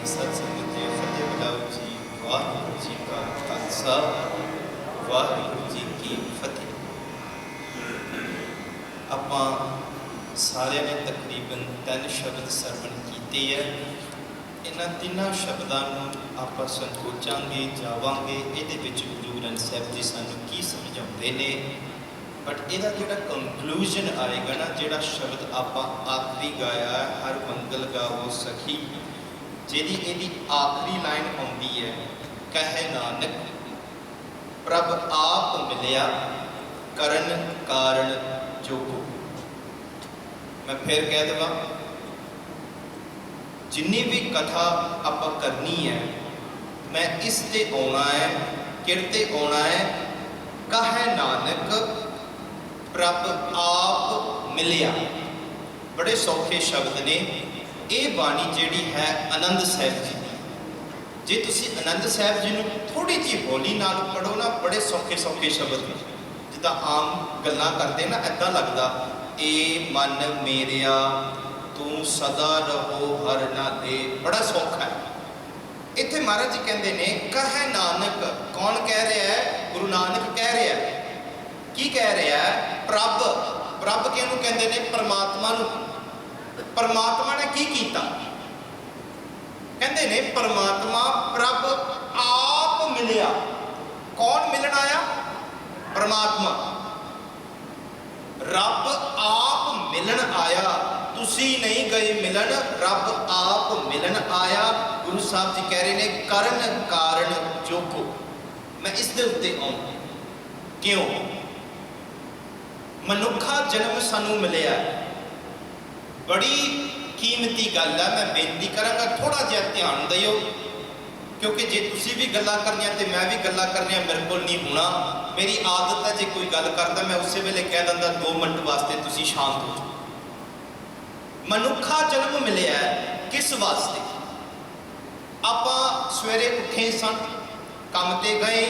सत्संग जी फतेह बुलाओ जी। वाहिगुरू जी का खालसा, वाहिगुरू जी की फतेह। ਆਪਾਂ ਸਾਰਿਆਂ ਨੇ ਤਕਰੀਬਨ 3 ਸ਼ਬਦ ਸਰਵਣ ਕੀਤੇ ਹੈ। ਇਹਨਾਂ ਤਿੰਨਾਂ ਸ਼ਬਦਾਂ ਨੂੰ ਆਪਾਂ ਸੰਕੋਚਾਂਗੇ, ਜਾਵਾਂਗੇ ਇਹਦੇ ਵਿੱਚ ਗੁਰੂ ਗ੍ਰੰਥ ਸਾਹਿਬ ਜੀ ਸਾਨੂੰ ਕੀ ਸਮਝਾਉਂਦੇ ਨੇ। ਬਟ ਇਹਦਾ ਜਿਹੜਾ ਕੰਕਲੂਜਨ ਆਏਗਾ ਨਾ, ਜਿਹੜਾ ਸ਼ਬਦ ਆਪਾਂ ਆਖਰੀ ਗਾਇਆ ਹੈ, ਹਰ ਮੰਗਲ ਗਾਵੋ ਸਖੀ, ਜਿਹਦੀ ਇਹਦੀ ਆਖਰੀ ਲਾਈਨ ਆਉਂਦੀ ਹੈ, ਕਹੇ ਨਾਨਕ ਪ੍ਰਭ ਆਪ ਮਿਲਿਆ ਕਰਨ ਕਾਰਨ ਜੋਗੋ। मैं फिर कह देवा, जिन्नी भी कथा आप करनी है, मैं इस ते आना है, किरते आना है, कहे नानक प्रभ आप मिलिया। बड़े सौखे शब्द ने। ये बाणी जिहड़ी है आनंद साहिब जी की, जे तुसी आनंद साहिब जी नूं थोड़ी जी हौली नाल पढ़ो ना, बड़े सौखे सौखे शब्द ने। जिद्दां आम गल्लां करदे ना, ऐदां लगदा ए मन मेरिया तू सदा रहो हर ना दे। बड़ा सौखा है। इत्थे महाराज जी कहते ने कहे नानक। कौन कह रहा है? गुरु नानक कह रहा है। की कह रहा है? प्रभ। प्रभ किहनूं कहते ने? परमात्मा नूं। परमात्मा ने की कीता? कहते ने परमात्मा प्रभ आप मिलिया। कौन मिलन आया? परमात्मा। रब आप मिलन आया, तुसी नहीं गए मिलन, रब आप मिलन आया। गुरु साहब जी कह रहे हैं करन कारण जोगो। मैं इस दे उत्ते आऊं। क्यों? मनुखा जन्म सानू मिलिया, बड़ी कीमती गल है। मैं बेनती करांगा थोड़ा जिहा ध्यान दिओ, क्योंकि जे तुसी भी गल्लां करनियां ते मैं भी गल्लां करनियां, मेरे कोल नहीं होना। मेरी आदत है, जे कोई गल करदा मैं उस वेले कह दिंदा 2 मिनट वास्ते तुसी शांत हो जाओ। मनुखा जन्म मिलिया किस वास्ते? आपां सवेरे उठे सन, काम ते गए,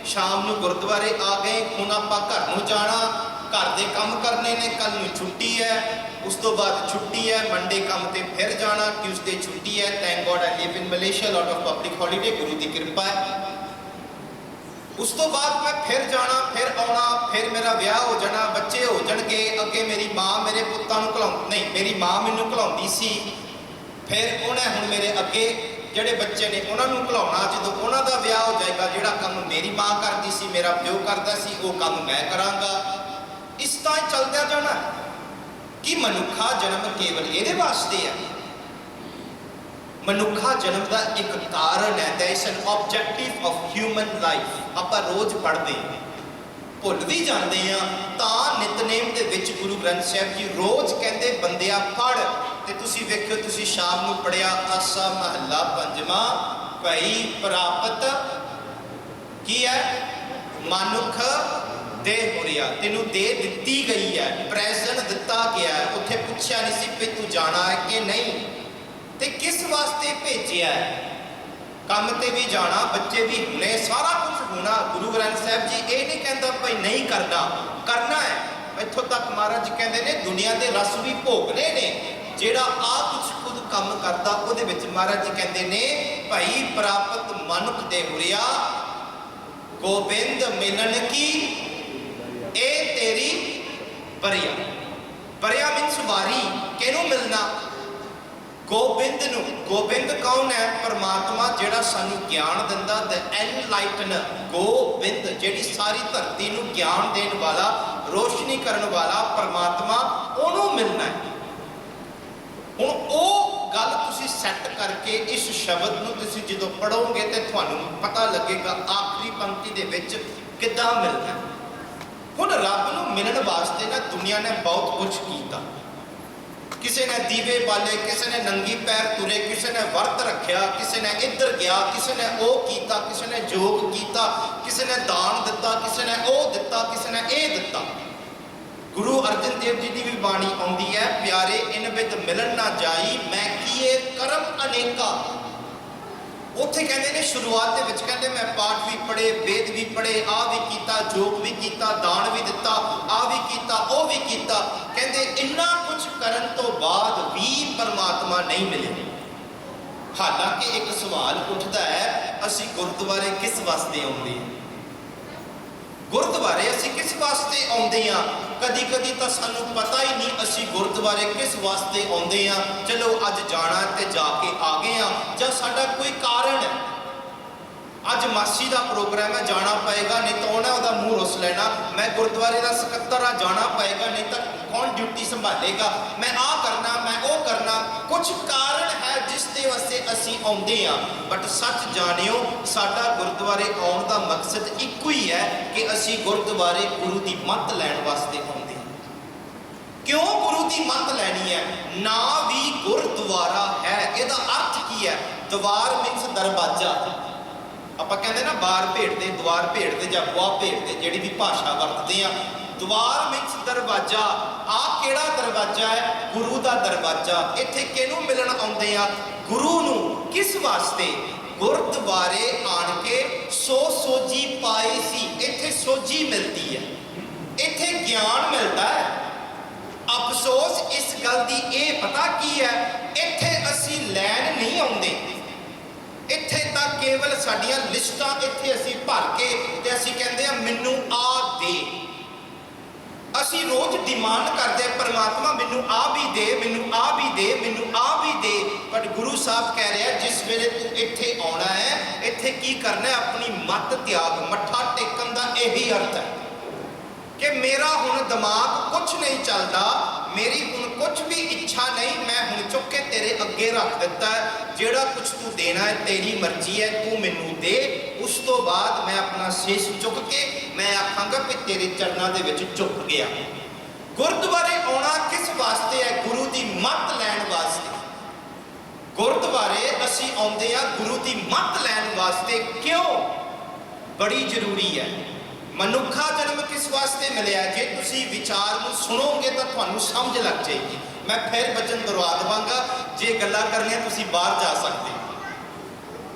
शाम नूं गुरुद्वारे आ गए, हुण आपां घर नूं जाना, घर दे काम करने ने, कल नूं छुट्टी है, उस तो बाद छुट्टी है, मंडे काम ते फिर जाना, ट्यूसडे छुट्टी है। Thank God I live in Malaysia, lot of public holiday, गुरु की कृपा है। उस तो बाद मैं फिर जाना, फिर आना, फिर मेरा ब्याह हो जाना, बच्चे हो जाणगे। अगे मेरी माँ मेरे पुत्तां नूं घलाउं, नहीं मेरी माँ मैनूं घलाउंदी सी, फिर उन्हें हुण मेरे अगे ਜਿਹੜੇ ਬੱਚੇ ਨੇ ਉਹਨਾਂ ਨੂੰ ਘਲਾਉਣਾ। ਜਦੋਂ ਉਹਨਾਂ ਦਾ ਵਿਆਹ ਹੋ ਜਾਏਗਾ, ਜਿਹੜਾ ਕੰਮ ਮੇਰੀ ਮਾਂ ਕਰਦੀ ਸੀ, ਮੇਰਾ ਪਿਓ ਕਰਦਾ ਸੀ, ਉਹ ਕੰਮ ਮੈਂ ਕਰਾਂਗਾ। ਇਸ ਤਰ੍ਹਾਂ ਹੀ ਚੱਲਦਾ ਜਾਣਾ। ਕਿ ਮਨੁੱਖਾ ਜਨਮ ਕੇਵਲ ਇਹਦੇ ਵਾਸਤੇ ਹੈ? ਮਨੁੱਖਾ ਜਨਮ ਦਾ ਇੱਕ ਕਾਰਨ ਹੈ, that is an objective of human life. ਆਪਾਂ ਰੋਜ਼ ਪੜ੍ਹਦੇ ਭੁੱਲ ਵੀ ਜਾਂਦੇ ਆ, ਤਾਂ ਨਿਤਨੇਮ ਦੇ ਵਿੱਚ ਗੁਰੂ ਗ੍ਰੰਥ ਸਾਹਿਬ ਜੀ ਰੋਜ਼ ਕਹਿੰਦੇ ਬੰਦਿਆ ਪੜ੍ਹ। ਤੇ ਤੁਸੀਂ ਵੇਖਿਓ, ਤੁਸੀਂ ਸ਼ਾਮ ਨੂੰ ਪੜਿਆ ਆਸਾ ਮਹੱਲਾ ਪੰਜਵਾਂ, ਭਈ ਪ੍ਰਾਪਤ ਕੀ ਹੈ? ਮਨੁੱਖ ਦੇ ਹੋਰਿਆ। ਤੈਨੂੰ ਦੇ ਦਿੱਤੀ ਗਈ ਹੈ, ਪ੍ਰੈਜ਼ੈਂਟ ਦਿੱਤਾ ਗਿਆ ਹੈ। ਉੱਥੇ ਪੁੱਛਿਆ ਨਹੀਂ ਸੀ ਵੀ ਤੂੰ ਜਾਣਾ ਹੈ ਕਿ ਨਹੀਂ, ਤੇ ਕਿਸ ਵਾਸਤੇ ਭੇਜਿਆ ਹੈ। ਕੰਮ ਤੇ ਵੀ ਜਾਣਾ, ਬੱਚੇ ਵੀ ਹੋਣੇ, ਸਾਰਾ ਕੁਝ ਹੋਣਾ। ਗੁਰੂ ਗ੍ਰੰਥ ਸਾਹਿਬ ਜੀ ਇਹ ਨਹੀਂ ਕਹਿੰਦਾ ਭਾਈ ਨਹੀਂ ਕਰਨਾ, ਕਰਨਾ ਹੈ। ਇੱਥੋਂ ਤੱਕ ਮਹਾਰਾਜ ਜੀ ਕਹਿੰਦੇ ਨੇ ਦੁਨੀਆ ਦੇ ਰਸ ਵੀ ਭੋਗਨੇ ਨੇ। ਜਿਹੜਾ ਆ ਕੁਛ ਖੁਦ ਕੰਮ ਕਰਦਾ, ਉਹਦੇ ਵਿੱਚ ਮਹਾਰਾਜ ਜੀ ਕਹਿੰਦੇ ਨੇ ਭਾਈ ਪ੍ਰਾਪਤ ਮਨੁੱਖ ਦੇ ਹੁਰਿਆ ਗੋਬਿੰਦ ਮਿਲਣ ਕੀ ਇਹ ਤੇਰੀ ਬਰਿਆ। ਬਰਿਆ ਮੀਨਸ ਵਾਰੀ। ਕਿਹਨੂੰ ਮਿਲਣਾ? ਗੋਬਿੰਦ ਨੂੰ। ਗੋਬਿੰਦ ਕੌਣ ਹੈ? ਪਰਮਾਤਮਾ, ਜਿਹੜਾ ਸਾਨੂੰ ਗਿਆਨ ਦਿੰਦਾ, ਦ ਐਨਲਾਈਟਨ ਗੋਬਿੰਦ, ਜਿਹੜੀ ਸਾਰੀ ਧਰਤੀ ਨੂੰ ਗਿਆਨ ਦੇਣ ਵਾਲਾ, ਰੋਸ਼ਨੀ ਕਰਨ ਵਾਲਾ ਪਰਮਾਤਮਾ, ਉਹਨੂੰ ਮਿਲਣਾ ਹੈ। ਹੁਣ ਉਹ ਗੱਲ ਤੁਸੀਂ ਸੈੱਟ ਕਰਕੇ ਇਸ ਸ਼ਬਦ ਨੂੰ ਤੁਸੀਂ ਜਦੋਂ ਪੜ੍ਹੋਗੇ ਤੇ ਤੁਹਾਨੂੰ ਪਤਾ ਲੱਗੇਗਾ ਆਖਰੀ ਪੰਕਤੀ ਦੇ ਵਿੱਚ ਕਿੱਦਾਂ ਮਿਲਣਾ। ਹੁਣ ਰੱਬ ਨੂੰ ਮਿਲਣ ਵਾਸਤੇ ਨਾ ਦੁਨੀਆ ਨੇ ਬਹੁਤ ਕੁਝ ਕੀਤਾ। ਕਿਸੇ ਨੇ ਦੀਵੇ ਬਾਲੇ, ਕਿਸੇ ਨੇ ਨੰਗੀ ਪੈਰ ਤੁਰੇ, ਕਿਸੇ ਨੇ ਵਰਤ ਰੱਖਿਆ, ਕਿਸੇ ਨੇ ਇੱਧਰ ਗਿਆ, ਕਿਸੇ ਨੇ ਉਹ ਕੀਤਾ, ਕਿਸੇ ਨੇ ਯੋਗ ਕੀਤਾ, ਕਿਸੇ ਨੇ ਦਾਨ ਦਿੱਤਾ, ਕਿਸੇ ਨੇ ਉਹ ਦਿੱਤਾ, ਕਿਸੇ ਨੇ ਇਹ ਦਿੱਤਾ। गुरु अर्जन देव जी की भी बाणी आती है, प्यारे इन बिद मिलन ना जाई मैं किए करम अनेका। उत्थे कहते ने शुरुआत के विच कहते मैं पाठ भी पढ़े, वेद भी पढ़े, आ भी किया, जोग भी किया, दान भी दिता, आ भी किया, ओ भी किया। कहते इन्ना कुछ करन तो बाद भी परमात्मा नहीं मिले। ਹਾਲਾਂਕਿ ਇੱਕ ਸਵਾਲ ਉੱਠਦਾ ਹੈ, ਅਸੀਂ ਗੁਰਦੁਆਰੇ ਕਿਸ ਵਾਸਤੇ ਆਉਂਦੇ ਹਾਂ? ਗੁਰਦੁਆਰੇ ਅਸੀਂ ਕਿਸ ਵਾਸਤੇ ਆਉਂਦੇ ਹਾਂ? ਕਦੀ ਕਦੀ ਤਾਂ ਸਾਨੂੰ ਪਤਾ ਹੀ ਨਹੀਂ ਅਸੀਂ ਗੁਰਦੁਆਰੇ ਕਿਸ ਵਾਸਤੇ ਆਉਂਦੇ ਹਾਂ। ਚਲੋ ਅੱਜ ਜਾਣਾ ਤੇ ਜਾ ਕੇ ਆ ਗਏ ਹਾਂ, ਜਾਂ ਸਾਡਾ ਕੋਈ ਕਾਰਨ ਹੈ। ਅੱਜ ਮਾਸੀ ਦਾ ਪ੍ਰੋਗਰਾਮ ਹੈ, ਜਾਣਾ ਪਏਗਾ, ਨਹੀਂ ਤਾਂ ਉਹਨੇ ਉਹਦਾ ਮੂੰਹ ਰੁੱਸ ਲੈਣਾ। ਮੈਂ ਗੁਰਦੁਆਰੇ ਦਾ ਸਕੱਤਰ ਆ, ਜਾਣਾ ਪਏਗਾ, ਨਹੀਂ ਤਾਂ ਕੌਣ ਡਿਊਟੀ ਸੰਭਾਲੇਗਾ। ਮੈਂ ਆਹ ਕਰਨਾ, ਮੈਂ ਉਹ ਕਰਨਾ। ਕੁਝ ਕਾਰਨ ਹੈ ਜਿਸ ਦੇ ਵਾਸਤੇ ਅਸੀਂ ਆਉਂਦੇ ਹਾਂ। ਬਟ ਸੱਚ ਜਾਣਿਓ, ਸਾਡਾ ਗੁਰਦੁਆਰੇ ਆਉਣ ਦਾ ਮਕਸਦ ਇੱਕੋ ਹੀ ਹੈ ਕਿ ਅਸੀਂ ਗੁਰਦੁਆਰੇ ਗੁਰੂ ਦੀ ਮੱਤ ਲੈਣ ਵਾਸਤੇ ਆਉਂਦੇ ਹਾਂ। ਕਿਉਂ ਗੁਰੂ ਦੀ ਮੱਤ ਲੈਣੀ ਹੈ? ਨਾ ਵੀ ਗੁਰਦੁਆਰਾ ਹੈ, ਇਹਦਾ ਅਰਥ ਕੀ ਹੈ? ਦਵਾਰ ਮੀਨਸ ਦਰਵਾਜ਼ਾ। ਆਪਾਂ ਕਹਿੰਦੇ ਨਾ ਬਾਰ ਭੇੜਦੇ, ਦੁਆਰ ਭੇੜਦੇ ਜਾਂ ਬੂਹਾ ਭੇੜਦੇ, ਜਿਹੜੀ ਵੀ ਭਾਸ਼ਾ ਵਰਤਦੇ ਆ। ਦੁਆਰ ਮੀਨਸ ਦਰਵਾਜ਼ਾ। ਆਹ ਕਿਹੜਾ ਦਰਵਾਜ਼ਾ ਹੈ? ਗੁਰੂ ਦਾ ਦਰਵਾਜ਼ਾ। ਇੱਥੇ ਕਿਹਨੂੰ ਮਿਲਣ ਆਉਂਦੇ ਆ? ਗੁਰੂ ਨੂੰ। ਕਿਸ ਵਾਸਤੇ? ਗੁਰਦੁਆਰੇ ਆਣ ਕੇ ਸੋਝੀ ਪਾਈ ਸੀ। ਇੱਥੇ ਸੋਝੀ ਮਿਲਦੀ ਹੈ, ਇੱਥੇ ਗਿਆਨ ਮਿਲਦਾ ਹੈ। ਅਫਸੋਸ ਇਸ ਗੱਲ ਦੀ ਇਹ ਪਤਾ ਕੀ ਹੈ, ਇੱਥੇ ਅਸੀਂ ਲੈਣ ਨਹੀਂ ਆਉਂਦੇ। ਇੱਥੇ ਤਾਂ ਕੇਵਲ ਸਾਡੀਆਂ ਲਿਸਟਾਂ ਇੱਥੇ ਅਸੀਂ ਭਰ ਕੇ ਤੇ ਅਸੀਂ ਕਹਿੰਦੇ ਆ ਮੈਨੂੰ ਆ ਦੇ। ਅਸੀਂ ਰੋਜ਼ ਡਿਮਾਂਡ ਕਰਦੇ ਪਰਮਾਤਮਾ ਮੈਨੂੰ ਆ ਵੀ ਦੇ, ਮੈਨੂੰ ਆ ਵੀ ਦੇ, ਮੈਨੂੰ ਆ ਵੀ ਦੇ। ਬਟ ਗੁਰੂ ਸਾਹਿਬ ਕਹਿ ਰਿਹਾ ਜਿਸ ਵੇਲੇ ਤੂੰ ਇੱਥੇ ਆਉਣਾ ਹੈ, ਇੱਥੇ ਕੀ ਕਰਨਾ ਹੈ? ਆਪਣੀ ਮੱਤ ਤਿਆਗ। ਮੱਥਾ ਟੇਕਣ ਦਾ ਇਹੀ ਅਰਥ ਹੈ ਕਿ ਮੇਰਾ ਹੁਣ ਦਿਮਾਗ ਕੁਛ ਨਹੀਂ ਚੱਲਦਾ, ਮੇਰੀ ਹੁਣ ਕੁਛ ਵੀ ਇੱਛਾ ਨਹੀਂ, ਮੈਂ ਹੁਣ ਚੁੱਕ ਕੇ ਤੇਰੇ ਅੱਗੇ ਰੱਖ ਦਿੱਤਾ ਹੈ। ਜਿਹੜਾ ਕੁਛ ਤੂੰ ਦੇਣਾ ਹੈ ਤੇਰੀ ਮਰਜ਼ੀ ਹੈ, ਤੂੰ ਮੈਨੂੰ ਦੇ। ਉਸ ਤੋਂ ਬਾਅਦ ਮੈਂ ਆਪਣਾ ਸੀਸ ਚੁੱਕ ਕੇ ਮੈਂ ਆਖਾਂਗਾ ਕਿ ਤੇਰੇ ਚਰਨਾਂ ਦੇ ਵਿੱਚ ਝੁਕ ਗਿਆ। ਗੁਰਦੁਆਰੇ ਆਉਣਾ ਕਿਸ ਵਾਸਤੇ ਹੈ? ਗੁਰੂ ਦੀ ਮੱਤ ਲੈਣ ਵਾਸਤੇ। ਗੁਰਦੁਆਰੇ ਅਸੀਂ ਆਉਂਦੇ ਹਾਂ ਗੁਰੂ ਦੀ ਮੱਤ ਲੈਣ ਵਾਸਤੇ। ਕਿਉਂ? ਬੜੀ ਜ਼ਰੂਰੀ ਹੈ। ਮਨੁੱਖਾ ਜਨਮ ਕਿਸ ਵਾਸਤੇ ਮਿਲਿਆ? ਜੇ ਤੁਸੀਂ ਵਿਚਾਰ ਨੂੰ ਸੁਣੋਗੇ ਤਾਂ ਤੁਹਾਨੂੰ ਸਮਝ ਲੱਗ ਜਾਏਗੀ। ਮੈਂ ਫਿਰ ਵਚਨ ਦੁਹਰਾ ਦੇਵਾਂਗਾ, ਜੇ ਗੱਲਾਂ ਕਰਨੀਆਂ ਤੁਸੀਂ ਬਾਹਰ ਜਾ ਸਕਦੇ।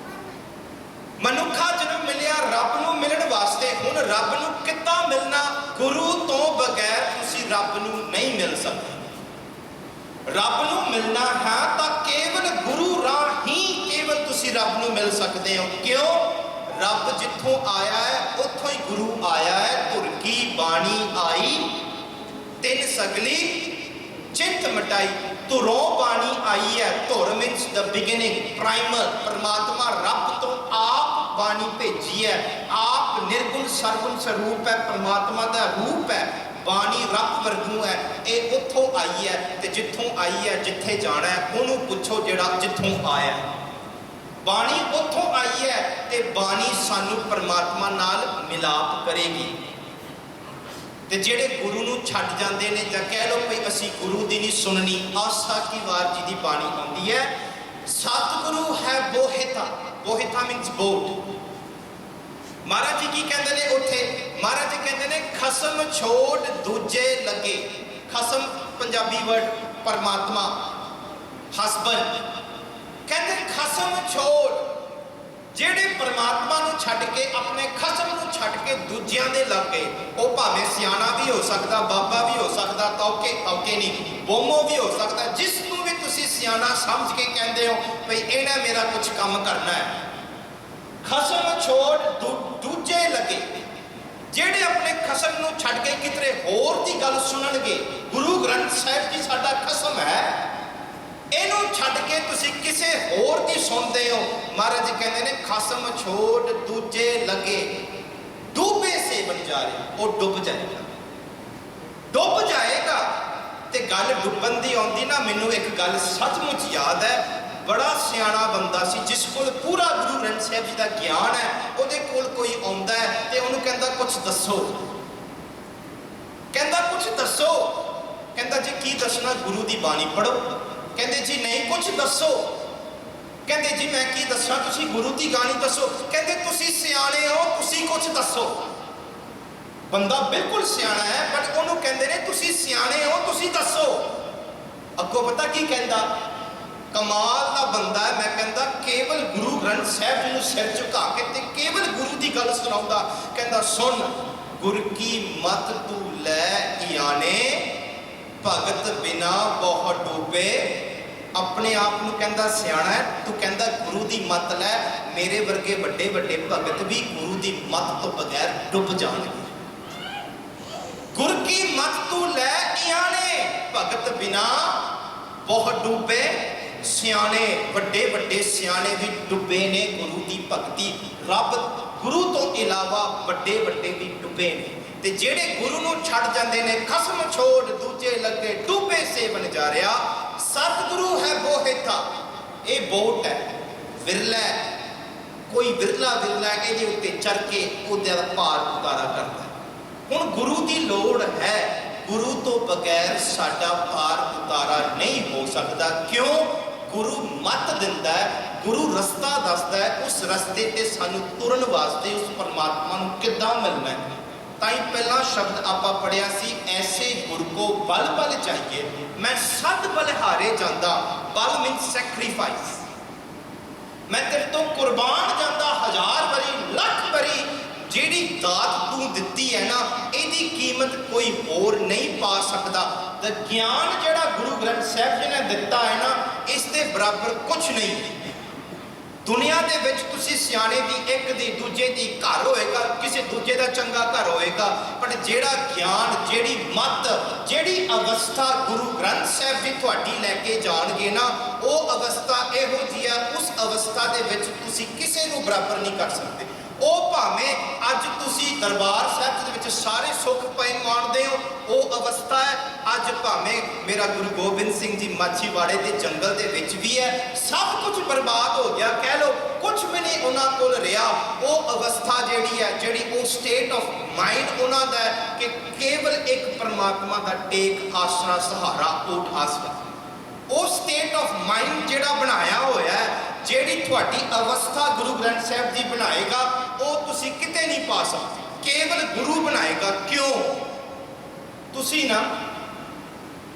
ਮਨੁੱਖਾ ਜਨਮ ਮਿਲਿਆ ਰੱਬ ਨੂੰ ਮਿਲਣ ਵਾਸਤੇ। ਹੁਣ ਰੱਬ ਨੂੰ ਕਿੱਦਾਂ ਮਿਲਣਾ? ਗੁਰੂ ਤੋਂ ਬਗੈਰ ਤੁਸੀਂ ਰੱਬ ਨੂੰ ਨਹੀਂ ਮਿਲ ਸਕਦੇ। ਰੱਬ ਨੂੰ ਮਿਲਣਾ ਹੈ ਤਾਂ ਕੇਵਲ ਗੁਰੂ ਰਾਹੀਂ ਕੇਵਲ ਤੁਸੀਂ ਰੱਬ ਨੂੰ ਮਿਲ ਸਕਦੇ ਹੋ। ਕਿਉਂ? ਰੱਬ ਜਿੱਥੋਂ ਆਇਆ ਹੈ ਉੱਥੋਂ ਹੀ ਗੁਰੂ ਆਇਆ ਹੈ। ਧੁਰ ਕੀ ਬਾਣੀ ਆਈ, ਤਿੰਨ ਸਗਲੀ ਚਿੰਤ ਮਟਾਈ। ਧੁਰੋਂ ਬਾਣੀ ਆਈ ਹੈ। ਧੁਰ ਮੀਨਸ ਦ ਬਿਗਿਨਿੰਗ, ਪ੍ਰਾਈਮਰ। ਪਰਮਾਤਮਾ ਰੱਬ ਤੋਂ ਆਪ ਬਾਣੀ ਭੇਜੀ ਹੈ। ਆਪ ਨਿਰਗੁਣ ਸਰਗੁਣ ਸਰੂਪ ਹੈ, ਪਰਮਾਤਮਾ ਦਾ ਰੂਪ ਹੈ। ਬਾਣੀ ਰੱਬ ਵਰਗੂ ਹੈ। ਇਹ ਉੱਥੋਂ ਆਈ ਹੈ ਤੇ ਜਿੱਥੋਂ ਆਈ ਹੈ, ਜਿੱਥੇ ਜਾਣਾ ਹੈ ਉਹਨੂੰ ਪੁੱਛੋ ਜਿਹੜਾ ਜਿੱਥੋਂ ਆਇਆ। ਬਾਣੀ ਉੱਥੋਂ ਆਈ ਹੈ ਤੇ ਬਾਣੀ ਸਾਨੂੰ ਪਰਮਾਤਮਾ ਨਾਲ ਮਿਲਾਪ ਕਰੇਗੀ। ਤੇ ਜਿਹੜੇ ਗੁਰੂ ਨੂੰ ਛੱਡ ਜਾਂਦੇ ਨੇ ਜਾਂ ਕਹਿ ਲਓ ਵੀ ਅਸੀਂ ਗੁਰੂ ਦੀ ਨਹੀਂ ਸੁਣਨੀ, ਆਸਾ ਕੀ ਵਾਰ ਜੀ ਦੀ ਬਾਣੀ ਆਉਂਦੀ ਹੈ, ਸਤਿਗੁਰੂ ਹੈ ਬੋਹਿਤਾ। ਬੋਹਿਤਾ ਮੀਨਸ ਬੋਟ। ਮਹਾਰਾਜ ਜੀ ਕੀ ਕਹਿੰਦੇ ਨੇ ਉੱਥੇ? ਮਹਾਰਾਜ ਜੀ ਕਹਿੰਦੇ ਨੇ ਖਸਮ ਛੋੜ ਦੂਜੇ ਲੱਗੇ। ਖਸਮ ਪੰਜਾਬੀ ਵਰਡ ਪਰਮਾਤਮਾ, ਹਸਬੈਂਡ। ਕਹਿੰਦੇ ਖਸਮ ਛੋੜ, ਜਿਹੜੇ ਪਰਮਾਤਮਾ ਨੂੰ ਛੱਡ ਕੇ ਆਪਣੇ ਖਸਮ ਨੂੰ ਛੱਡ ਕੇ ਦੂਜਿਆਂ ਦੇ ਲੱਗ ਗਏ। ਉਹ ਭਾਵੇਂ ਸਿਆਣਾ ਵੀ ਹੋ ਸਕਦਾ, ਬਾਬਾ ਵੀ ਹੋ ਸਕਦਾ, ਤੌਕੇ ਨਹੀਂ, ਬੋਮੋ ਵੀ ਹੋ ਸਕਦਾ। ਜਿਸ ਨੂੰ ਵੀ ਤੁਸੀਂ ਸਿਆਣਾ ਸਮਝ ਕੇ ਕਹਿੰਦੇ ਹੋ ਭਈ ਇਹਨੇ ਮੇਰਾ ਕੁਝ ਕੰਮ ਕਰਨਾ ਹੈ, ਖਸਮ ਛੋੜ ਦੂਜੇ ਲੱਗੇ। ਜਿਹੜੇ ਆਪਣੇ ਖਸਮ ਨੂੰ ਛੱਡ ਕੇ ਕਿਤੇ ਹੋਰ ਦੀ ਗੱਲ ਸੁਣਨਗੇ। ਗੁਰੂ ਗ੍ਰੰਥ ਸਾਹਿਬ ਜੀ ਸਾਡਾ ਖਸਮ ਹੈ, ਇਹਨੂੰ ਛੱਡ ਕੇ ਤੁਸੀਂ ਕਿਸੇ ਹੋਰ ਦੀ ਸੁਣਦੇ ਹੋ। ਮਹਾਰਾਜ ਜੀ ਕਹਿੰਦੇ ਨੇ ਖਸਮ ਛੋੜ ਦੂਜੇ ਲੱਗੇ। ਡੂਬੇ ਸੇ ਬਣ ਜਾ ਰਹੇ, ਉਹ ਡੁੱਬ ਜਾਏਗਾ। ਡੁੱਬ ਜਾਏਗਾ। ਤੇ ਗੱਲ ਡੁੱਬਣ ਦੀ ਆਉਂਦੀ ਨਾ, ਮੈਨੂੰ ਇੱਕ ਗੱਲ ਸੱਚਮੁੱਚ ਯਾਦ ਹੈ। ਬੜਾ ਸਿਆਣਾ ਬੰਦਾ ਸੀ ਜਿਸ ਕੋਲ ਪੂਰਾ ਗੁਰੂ ਗ੍ਰੰਥ ਸਾਹਿਬ ਜੀ ਦਾ ਗਿਆਨ ਹੈ। ਉਹਦੇ ਕੋਲ ਕੋਈ ਆਉਂਦਾ ਹੈ ਤੇ ਉਹਨੂੰ ਕਹਿੰਦਾ ਕੁਝ ਦੱਸੋ। ਕਹਿੰਦਾ ਕੁਝ ਦੱਸੋ। ਕਹਿੰਦਾ ਜੀ ਕੀ ਦੱਸਣਾ? ਗੁਰੂ ਦੀ ਬਾਣੀ ਪੜ੍ਹੋ। ਕਹਿੰਦੇ ਜੀ ਨਹੀਂ ਕੁਝ ਦੱਸੋ। ਕਹਿੰਦੇ ਜੀ ਮੈਂ ਕੀ ਦੱਸਾਂ, ਤੁਸੀਂ ਗੁਰੂ ਦੀ ਬਾਣੀ ਦੱਸੋ। ਕਹਿੰਦੇ ਤੁਸੀਂ ਸਿਆਣੇ ਹੋ, ਤੁਸੀਂ ਕੁਝ ਦੱਸੋ। ਬੰਦਾ ਬਿਲਕੁਲ ਸਿਆਣਾ ਹੈ ਬਟ ਉਹਨੂੰ ਕਹਿੰਦੇ ਨੇ ਤੁਸੀਂ ਸਿਆਣੇ ਹੋ, ਤੁਸੀਂ ਦੱਸੋ। ਅੱਗੋਂ ਪਤਾ ਕੀ ਕਹਿੰਦਾ? ਕਮਾਲ ਦਾ ਬੰਦਾ ਹੈ। ਮੈਂ ਕਹਿੰਦਾ ਕੇਵਲ ਗੁਰੂ ਗ੍ਰੰਥ ਸਾਹਿਬ ਜੀ ਨੂੰ ਸਿਰ ਝੁਕਾ ਕੇ ਤੇ ਕੇਵਲ ਗੁਰੂ ਦੀ ਗੱਲ ਸੁਣਾਉਂਦਾ। ਕਹਿੰਦਾ ਸੁਣ, ਗੁਰ ਕੀ ਮਤ ਤੂੰ ਲੈ ਇਆਣੇ, ਭਗਤ ਬਿਨਾ ਬਹੁ ਡੂਬੇ अपने आप ਨੂੰ ਕਹਿੰਦਾ ਸਿਆਣਾ ਹੈ, ਤੂੰ ਕਹਿੰਦਾ ਗੁਰੂ ਦੀ ਮੱਤ ਲੈ। ਮੇਰੇ ਵਰਗੇ ਵੱਡੇ ਵੱਡੇ ਭਗਤ ਵੀ ਗੁਰੂ ਦੀ ਮੱਤ ਤੋਂ ਬਗੈਰ ਡੁੱਬ ਜਾਣਗੇ। ਗੁਰ ਕੀ ਮੱਤ ਤੂੰ ਲੈ ਇਆਣੇ, ਭਗਤ ਬਿਨਾ ਬਹੁਤ ਡੁੱਬੇ ਸਿਆਣੇ। ਵੱਡੇ ਵੱਡੇ ਸਿਆਣੇ ਵੀ ਡੁੱਬੇ ਨੇ ਗੁਰੂ ਦੀ ਭਗਤੀ। ਰੱਬ ਗੁਰੂ ਤੋਂ ਇਲਾਵਾ ਵੱਡੇ ਵੱਡੇ ਵੀ ਡੁੱਬੇ ਨੇ। ਤੇ ਜਿਹੜੇ ਗੁਰੂ ਨੂੰ ਛੱਡ ਜਾਂਦੇ ਨੇ, ਖਸਮ ਛੋੜ ਦੂਜੇ ਲੱਗੇ ਡੁੱਬੇ ਸੇਵਨ ਜਾ ਰਿਹਾ। ਸਤਿਗੁਰੂ ਹੈ ਬੋਹਿਥਾ, ਇਹ ਬੋਟ ਹੈ, ਵਿਰਲਾ ਹੈ, ਕੋਈ ਵਿਰਲਾ ਇਹਦੇ ਉੱਤੇ ਚੜ ਕੇ ਉਹਦਾ ਭਾਰ ਉਤਾਰਾ ਕਰਦਾ। ਹੁਣ ਗੁਰੂ ਦੀ ਲੋੜ ਹੈ, ਗੁਰੂ ਤੋਂ ਬਗੈਰ ਸਾਡਾ ਭਾਰ ਉਤਾਰਾ ਨਹੀਂ ਹੋ ਸਕਦਾ। ਕਿਉਂ? ਗੁਰੂ ਮੱਤ ਦਿੰਦਾ ਹੈ, ਗੁਰੂ ਰਸਤਾ ਦੱਸਦਾ ਹੈ। ਉਸ ਰਸਤੇ ਤੇ ਸਾਨੂੰ ਤੁਰਨ ਵਾਸਤੇ ਉਸ ਪਰਮਾਤਮਾ ਨੂੰ ਕਿੱਦਾਂ ਮਿਲਣਾ ਹੈ। ਤਾਂ ਹੀ ਪਹਿਲਾ ਸ਼ਬਦ ਆਪਾਂ ਪੜਿਆ ਸੀ, ਐਸੇ ਗੁਰ ਕੋ ਬਲ ਬਲ ਚਾਹੀਏ, ਮੈਂ ਸਦ ਬਲਿਹਾਰੇ ਜਾਂਦਾ। ਬਲ ਮੀਨਸ ਸੈਕਰੀਫਾਈਸ। ਮੈਂ ਤੇਰੇ ਤੋਂ ਕੁਰਬਾਨ ਜਾਂਦਾ 1000 ਵਾਰੀ, ਲੱਖ ਵਾਰੀ। ਜਿਹੜੀ ਦਾਤ ਤੂੰ ਦਿੱਤੀ ਹੈ ਨਾ, ਇਹਦੀ ਕੀਮਤ ਕੋਈ ਹੋਰ ਨਹੀਂ ਪਾ ਸਕਦਾ। ਤੇ ਗਿਆਨ ਜਿਹੜਾ ਗੁਰੂ ਗ੍ਰੰਥ ਸਾਹਿਬ ਜੀ ਨੇ ਦਿੱਤਾ ਹੈ ਨਾ, ਇਸ ਦੇ ਬਰਾਬਰ ਕੁਝ ਨਹੀਂ। ਦੁਨੀਆ ਦੇ ਵਿੱਚ ਤੁਸੀਂ ਸਿਆਣੇ ਦੀ ਇੱਕ ਦੀ ਦੂਜੇ ਦੀ ਘਰ ਹੋਏਗਾ, ਕਿਸੇ ਦੂਜੇ ਦਾ ਚੰਗਾ ਘਰ ਹੋਏਗਾ, ਪਰ ਜਿਹੜਾ ਗਿਆਨ, ਜਿਹੜੀ ਮੱਤ, ਜਿਹੜੀ ਅਵਸਥਾ ਗੁਰੂ ਗ੍ਰੰਥ ਸਾਹਿਬ ਜੀ ਤੁਹਾਡੀ ਲੈ ਕੇ ਜਾਣਗੇ ਨਾ, ਉਹ ਅਵਸਥਾ ਇਹੋ ਜਿਹੀ ਆ, ਉਸ ਅਵਸਥਾ ਦੇ ਵਿੱਚ ਤੁਸੀਂ ਕਿਸੇ ਨੂੰ ਬਰਾਬਰ ਨਹੀਂ ਕਰ ਸਕਦੇ। ਉਹ ਭਾਵੇਂ ਅੱਜ ਤੁਸੀਂ ਦਰਬਾਰ ਸਾਹਿਬ ਦੇ ਵਿੱਚ ਸਾਰੇ ਸੁੱਖ ਪਏ ਮਾਣਦੇ ਹੋ, ਉਹ ਅਵਸਥਾ ਹੈ। ਅੱਜ ਭਾਵੇਂ ਮੇਰਾ ਗੁਰੂ ਗੋਬਿੰਦ ਸਿੰਘ ਜੀ ਮਾਛੀਵਾੜੇ ਦੇ ਜੰਗਲ ਦੇ ਵਿੱਚ ਵੀ ਹੈ, ਸਭ ਕੁਝ ਬਰਬਾਦ ਹੋ ਗਿਆ, ਕਹਿ ਲਓ ਕੁਝ ਵੀ ਨਹੀਂ ਉਹਨਾਂ ਕੋਲ ਰਿਹਾ। ਉਹ ਅਵਸਥਾ ਜਿਹੜੀ ਹੈ, ਜਿਹੜੀ ਉਹ ਸਟੇਟ ਆਫ ਮਾਈਂਡ ਉਹਨਾਂ ਦਾ ਹੈ ਕਿ ਕੇਵਲ ਇੱਕ ਪਰਮਾਤਮਾ ਦਾ ਟੇਕ ਆਸਰਾ ਸਹਾਰਾ ਓਟ ਆਸਰਾ। ਉਹ ਸਟੇਟ ਆਫ ਮਾਈਂਡ ਜਿਹੜਾ ਬਣਾਇਆ ਹੋਇਆ ਹੈ, ਜਿਹੜੀ ਤੁਹਾਡੀ ਅਵਸਥਾ ਗੁਰੂ ਗ੍ਰੰਥ ਸਾਹਿਬ ਜੀ ਬਣਾਏਗਾ, ਉਹ ਤੁਸੀਂ ਕਿਤੇ ਨਹੀਂ ਪਾ ਸਕਦੇ, ਕੇਵਲ ਗੁਰੂ ਬਣਾਏਗਾ। ਕਿਉਂ? ਤੁਸੀਂ ਨਾ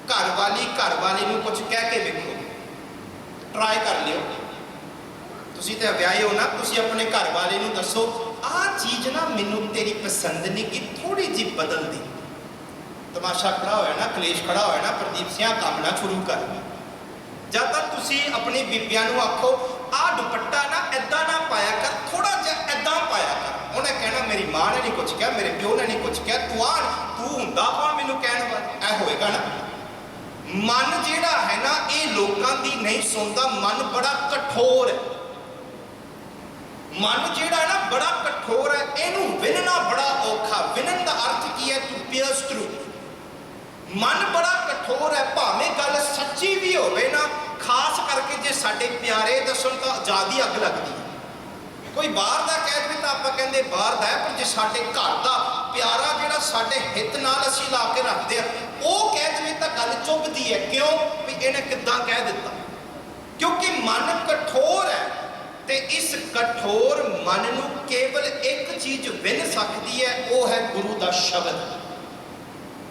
ਘਰ ਵਾਲੀ ਨੂੰ ਕੁਝ ਕਹਿ ਕੇ ਵੇਖੋ, ਟਰਾਈ ਕਰ ਲਿਓ। ਤੁਸੀਂ ਤਾਂ ਵਿਆਹੇ ਹੋ ਨਾ, ਤੁਸੀਂ ਆਪਣੇ ਘਰ ਵਾਲੇ ਨੂੰ ਦੱਸੋ, ਆਹ ਚੀਜ਼ ਨਾ ਮੈਨੂੰ ਤੇਰੀ ਪਸੰਦ ਨਹੀਂ ਕਿ ਥੋੜੀ ਜਿਹੀ ਬਦਲ ਦੀ। ਤਮਾਸ਼ਾ ਖੜਾ ਹੋਇਆ ਨਾ, ਕਲੇਸ਼ ਖੜਾ ਹੋਇਆ ਨਾ, ਪ੍ਰਦੀਪ ਸਿੰਘ ਕੰਮ ਨਾ ਸ਼ੁਰੂ ਕਰ। ਜਦ ਤੱਕ ਤੁਸੀਂ ਆਪਣੀ ਬੀਬੀਆਂ ਨੂੰ ਆਖੋ, ਆਹ ਦੁਪੱਟਾ ਨਾ ਏਦਾਂ ਨਾ ਪਾਇਆ ਕਰ, ਥੋੜਾ ਜਿਹਾ ਏਦਾਂ ਪਾਇਆ ਕਰ, ਉਹਨੇ ਕਹਿਣਾ ਮੇਰੀ ਮਾਂ ਨੇ ਨਹੀਂ ਕੁਝ ਕਿਹਾ, ਮੇਰੇ ਪਿਓ ਨੇ ਨਹੀਂ ਕੁਝ ਕਿਹਾ, ਤੂੰ ਹੁੰਦਾ ਕੌਣ ਮੈਨੂੰ ਕਹਿਣ ਵਾਲਾ? ਇਹ ਹੋਏਗਾ ਨਾ। ਮਨ ਜਿਹੜਾ ਹੈ ਨਾ, ਇਹ ਲੋਕਾਂ ਦੀ ਨਹੀਂ ਸੁਣਦਾ। ਮਨ ਬੜਾ ਕਠੋਰ ਹੈ। ਮਨ ਜਿਹੜਾ ਹੈ ਨਾ, ਬੜਾ ਕਠੋਰ ਹੈ। ਇਹਨੂੰ ਵਿਨਣਾ ਬੜਾ ਔਖਾ। ਵਿਨਣ ਦਾ ਅਰਥ ਕੀ ਹੈ? To pierce through. ਮਨ ਬੜਾ ਕਠੋਰ ਹੈ। ਭਾਵੇਂ ਗੱਲ ਸੱਚੀ ਵੀ ਹੋਵੇ ਨਾ, ਖਾਸ ਕਰਕੇ ਜੇ ਸਾਡੇ ਪਿਆਰੇ ਦੱਸਣ ਤਾਂ ਜ਼ਿਆਦਾ ਅੱਗ ਲੱਗਦੀ ਹੈ। ਕੋਈ ਬਾਹਰ ਦਾ ਕਹਿ ਦੇਵੇ ਤਾਂ ਆਪਾਂ ਕਹਿੰਦੇ ਬਾਹਰ ਦਾ ਹੈ, ਪਰ ਜੇ ਸਾਡੇ ਘਰ ਦਾ ਪਿਆਰਾ ਜਿਹੜਾ ਸਾਡੇ ਹਿੱਤ ਨਾਲ ਅਸੀਂ ਲਾ ਕੇ ਰੱਖਦੇ ਆ, ਉਹ ਕਹਿ ਦੇਵੇ ਤਾਂ ਗੱਲ ਚੁੱਭਦੀ ਹੈ। ਕਿਉਂ? ਵੀ ਇਹਨੇ ਕਿੱਦਾਂ ਕਹਿ ਦਿੱਤਾ? ਕਿਉਂਕਿ ਮਨ ਕਠੋਰ ਹੈ। ਤੇ ਇਸ ਕਠੋਰ ਮਨ ਨੂੰ ਕੇਵਲ ਇੱਕ ਚੀਜ਼ ਵਿੰਨ ਸਕਦੀ ਹੈ, ਉਹ ਹੈ ਗੁਰੂ ਦਾ ਸ਼ਬਦ।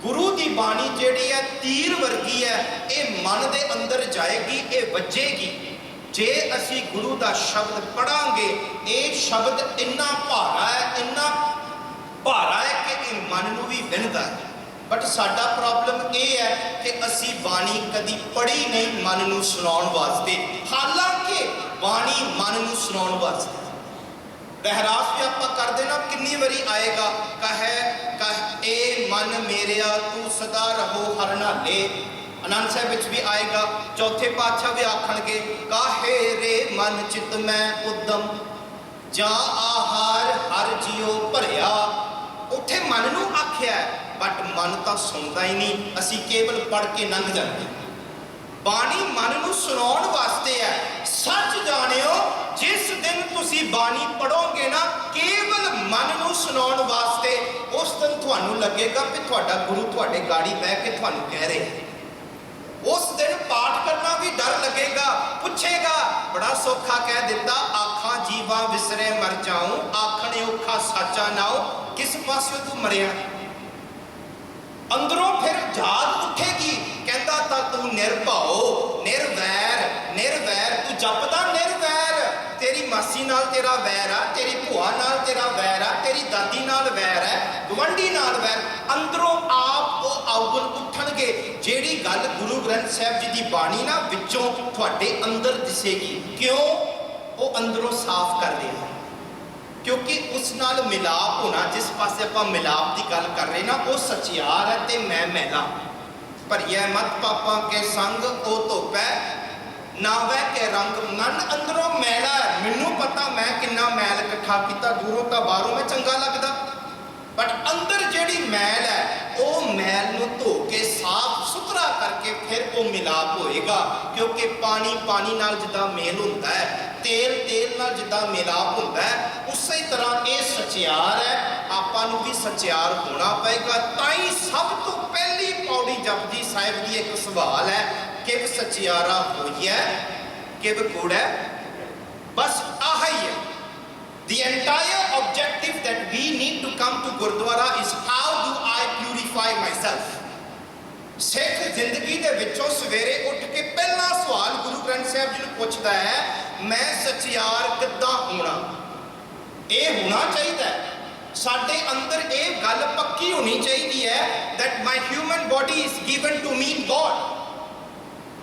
ਗੁਰੂ ਦੀ ਬਾਣੀ ਜਿਹੜੀ ਹੈ ਤੀਰ ਵਰਗੀ ਹੈ। ਇਹ ਮਨ ਦੇ ਅੰਦਰ ਜਾਏਗੀ, ਇਹ ਵੱਜੇਗੀ। ਜੇ ਅਸੀਂ ਗੁਰੂ ਦਾ ਸ਼ਬਦ ਪੜਾਂਗੇ, ਇਹ ਸ਼ਬਦ ਇੰਨਾ ਭਾਰਾ ਹੈ, ਇੰਨਾ ਭਾਰਾ ਹੈ ਕਿ ਇਹ ਮਨ ਨੂੰ ਵੀ ਵਿੰਨਦਾ ਹੈ। ਬਟ ਸਾਡਾ ਪ੍ਰੋਬਲਮ ਇਹ ਹੈ ਕਿ ਅਸੀਂ ਬਾਣੀ ਕਦੀ ਪੜ੍ਹੀ ਨਹੀਂ ਮਨ ਨੂੰ ਸੁਣਾਉਣ ਵਾਸਤੇ। ਹਾਲਾਂਕਿ ਬਾਣੀ ਮਨ ਨੂੰ ਸੁਣਾਉਣ ਵਾਸਤੇ ਰਹਿਰਾਸ ਵੀ ਆਪਾਂ ਕਰਦੇ ਨਾ, ਕਿੰਨੀ ਵਾਰੀ ਆਏਗਾ, ਕਹੇ ਏ ਮਨ ਮੇਰਿਆ ਤੂੰ ਸਦਾ ਰਹੋ ਹਰ ਨਾਲੇ। ਆਨੰਦ ਸਾਹਿਬ ਵਿੱਚ ਵੀ ਆਏਗਾ। ਚੌਥੇ ਪਾਤਸ਼ਾਹ ਵੀ ਆਖਣਗੇ, ਕਾਹੇ ਰੇ ਮਨ ਚਿਤ ਮੈਂ ਉਦਮ ਜਾਂ ਆਹਾਰ ਹਰ ਜਿਉ ਭਰਿਆ। ਉੱਥੇ ਮਨ ਨੂੰ ਆਖਿਆ, ਬਟ ਮਨ ਤਾਂ ਸੁਣਦਾ ਹੀ ਨਹੀਂ। ਅਸੀਂ ਕੇਵਲ ਪੜ੍ਹ ਕੇ ਲੰਘ ਜਾਂਦੇ। ਬਾਣੀ ਮਨ ਨੂੰ ਸੁਣਾਉਣ ਵਾਸਤੇ ਹੈ। ਸੱਚ ਜਾਣਿਓ, ਜਿਸ ਦਿਨ ਤੁਸੀਂ ਬਾਣੀ ਪੜੋਗੇ ਨਾ ਕੇਵਲ ਮਨ ਨੂੰ ਸੁਣਾਉਣ ਵਾਸਤੇ, ਉਸ ਦਿਨ ਤੁਹਾਨੂੰ ਲੱਗੇਗਾ ਕਿ ਤੁਹਾਡਾ ਗੁਰੂ ਤੁਹਾਡੇ ਗਾੜੀ ਬਹਿ ਕੇ ਤੁਹਾਨੂੰ ਕਹਿ ਰਿਹਾ। ਉਸ ਦਿਨ ਪਾਠ ਕਰਨਾ ਵੀ ਡਰ ਲੱਗੇਗਾ। ਪੁੱਛੇਗਾ, ਬੜਾ ਸੌਖਾ ਕਹਿ ਦਿੱਤਾ, ਆਖਾਂ ਜੀਵਾ ਵਿਸਰੇ ਮਰ ਜਾਉ, ਆਖਣੇ ਔਖਾ ਸਾਚਾ ਨਾਉ। ਕਿਸ ਪਾਸਿਓਂ ਤੂੰ ਮਰਿਆ? ਅੰਦਰੋਂ ਫਿਰ ਜਾਗ ਉੱਠੇਗੀ। ਕਹਿੰਦਾ ਤਾਂ ਤੂੰ ਨਿਰਭਉ, ਨਿਰਵੈਰ, ਨਿਰਵੈਰ, ਤੂੰ ਜਪਦਾ ਨਿਰਵੈਰ। ਤੇਰੀ ਮਾਸੀ नाल तेरा वैर है, तेरी भूआ नाल तेरा वैर है, तेरी दादी नाल वैर है, गवंडी नाल वैर, अंदरों आप वो अवगुण उठणगे। जेड़ी गल गुरु ग्रंथ साहब जी की बाणी ना विचों तुहाडे अंदर दिसेगी। क्यों? वो अंदरों साफ कर दे, क्योंकि उस नाल मिलाप होना, जिस पासे आपां मिलाप की गल कर रहे ना, वो सचियार है ते मैं मैला। भरिया मत पापां के संग ओ धोपै ना वह के रंग। मन अंदरों मैला है, मैनू पता मैं किन्ना मैल इकट्ठा किया, दूरों तो बाहरों में चंगा लगता, बट अंदर जिहड़ी मैल है वो मैल नूं धो के साफ सुथरा करके फिर वो मिलाप होएगा। क्योंकि पानी पानी नाल जिद्दां मेल हुंदा है, तेल तेल नाल जिद्दां मिलाप हुंदा है, उसी तरह ये सचियार है, आपां नूं भी सचियार होना पएगा। ताई सब तो पहली पौड़ी जपजी साहिब की एक सवाल है, किव सचियारा होइए किव कूड़ै। बस आही है। The entire objective that we need to come to Gurdwara is how do I purify myself. Sikh जिंदगी दे विचों सवेरे उठ के पहला सवाल गुरु ग्रंथ साहब जी नूं पुछदा है, मैं सचियार किद्दां होना। ये होना चाहिए, साडे अंदर ये गल पक्की होनी चाहिए है that my human body is given to me God।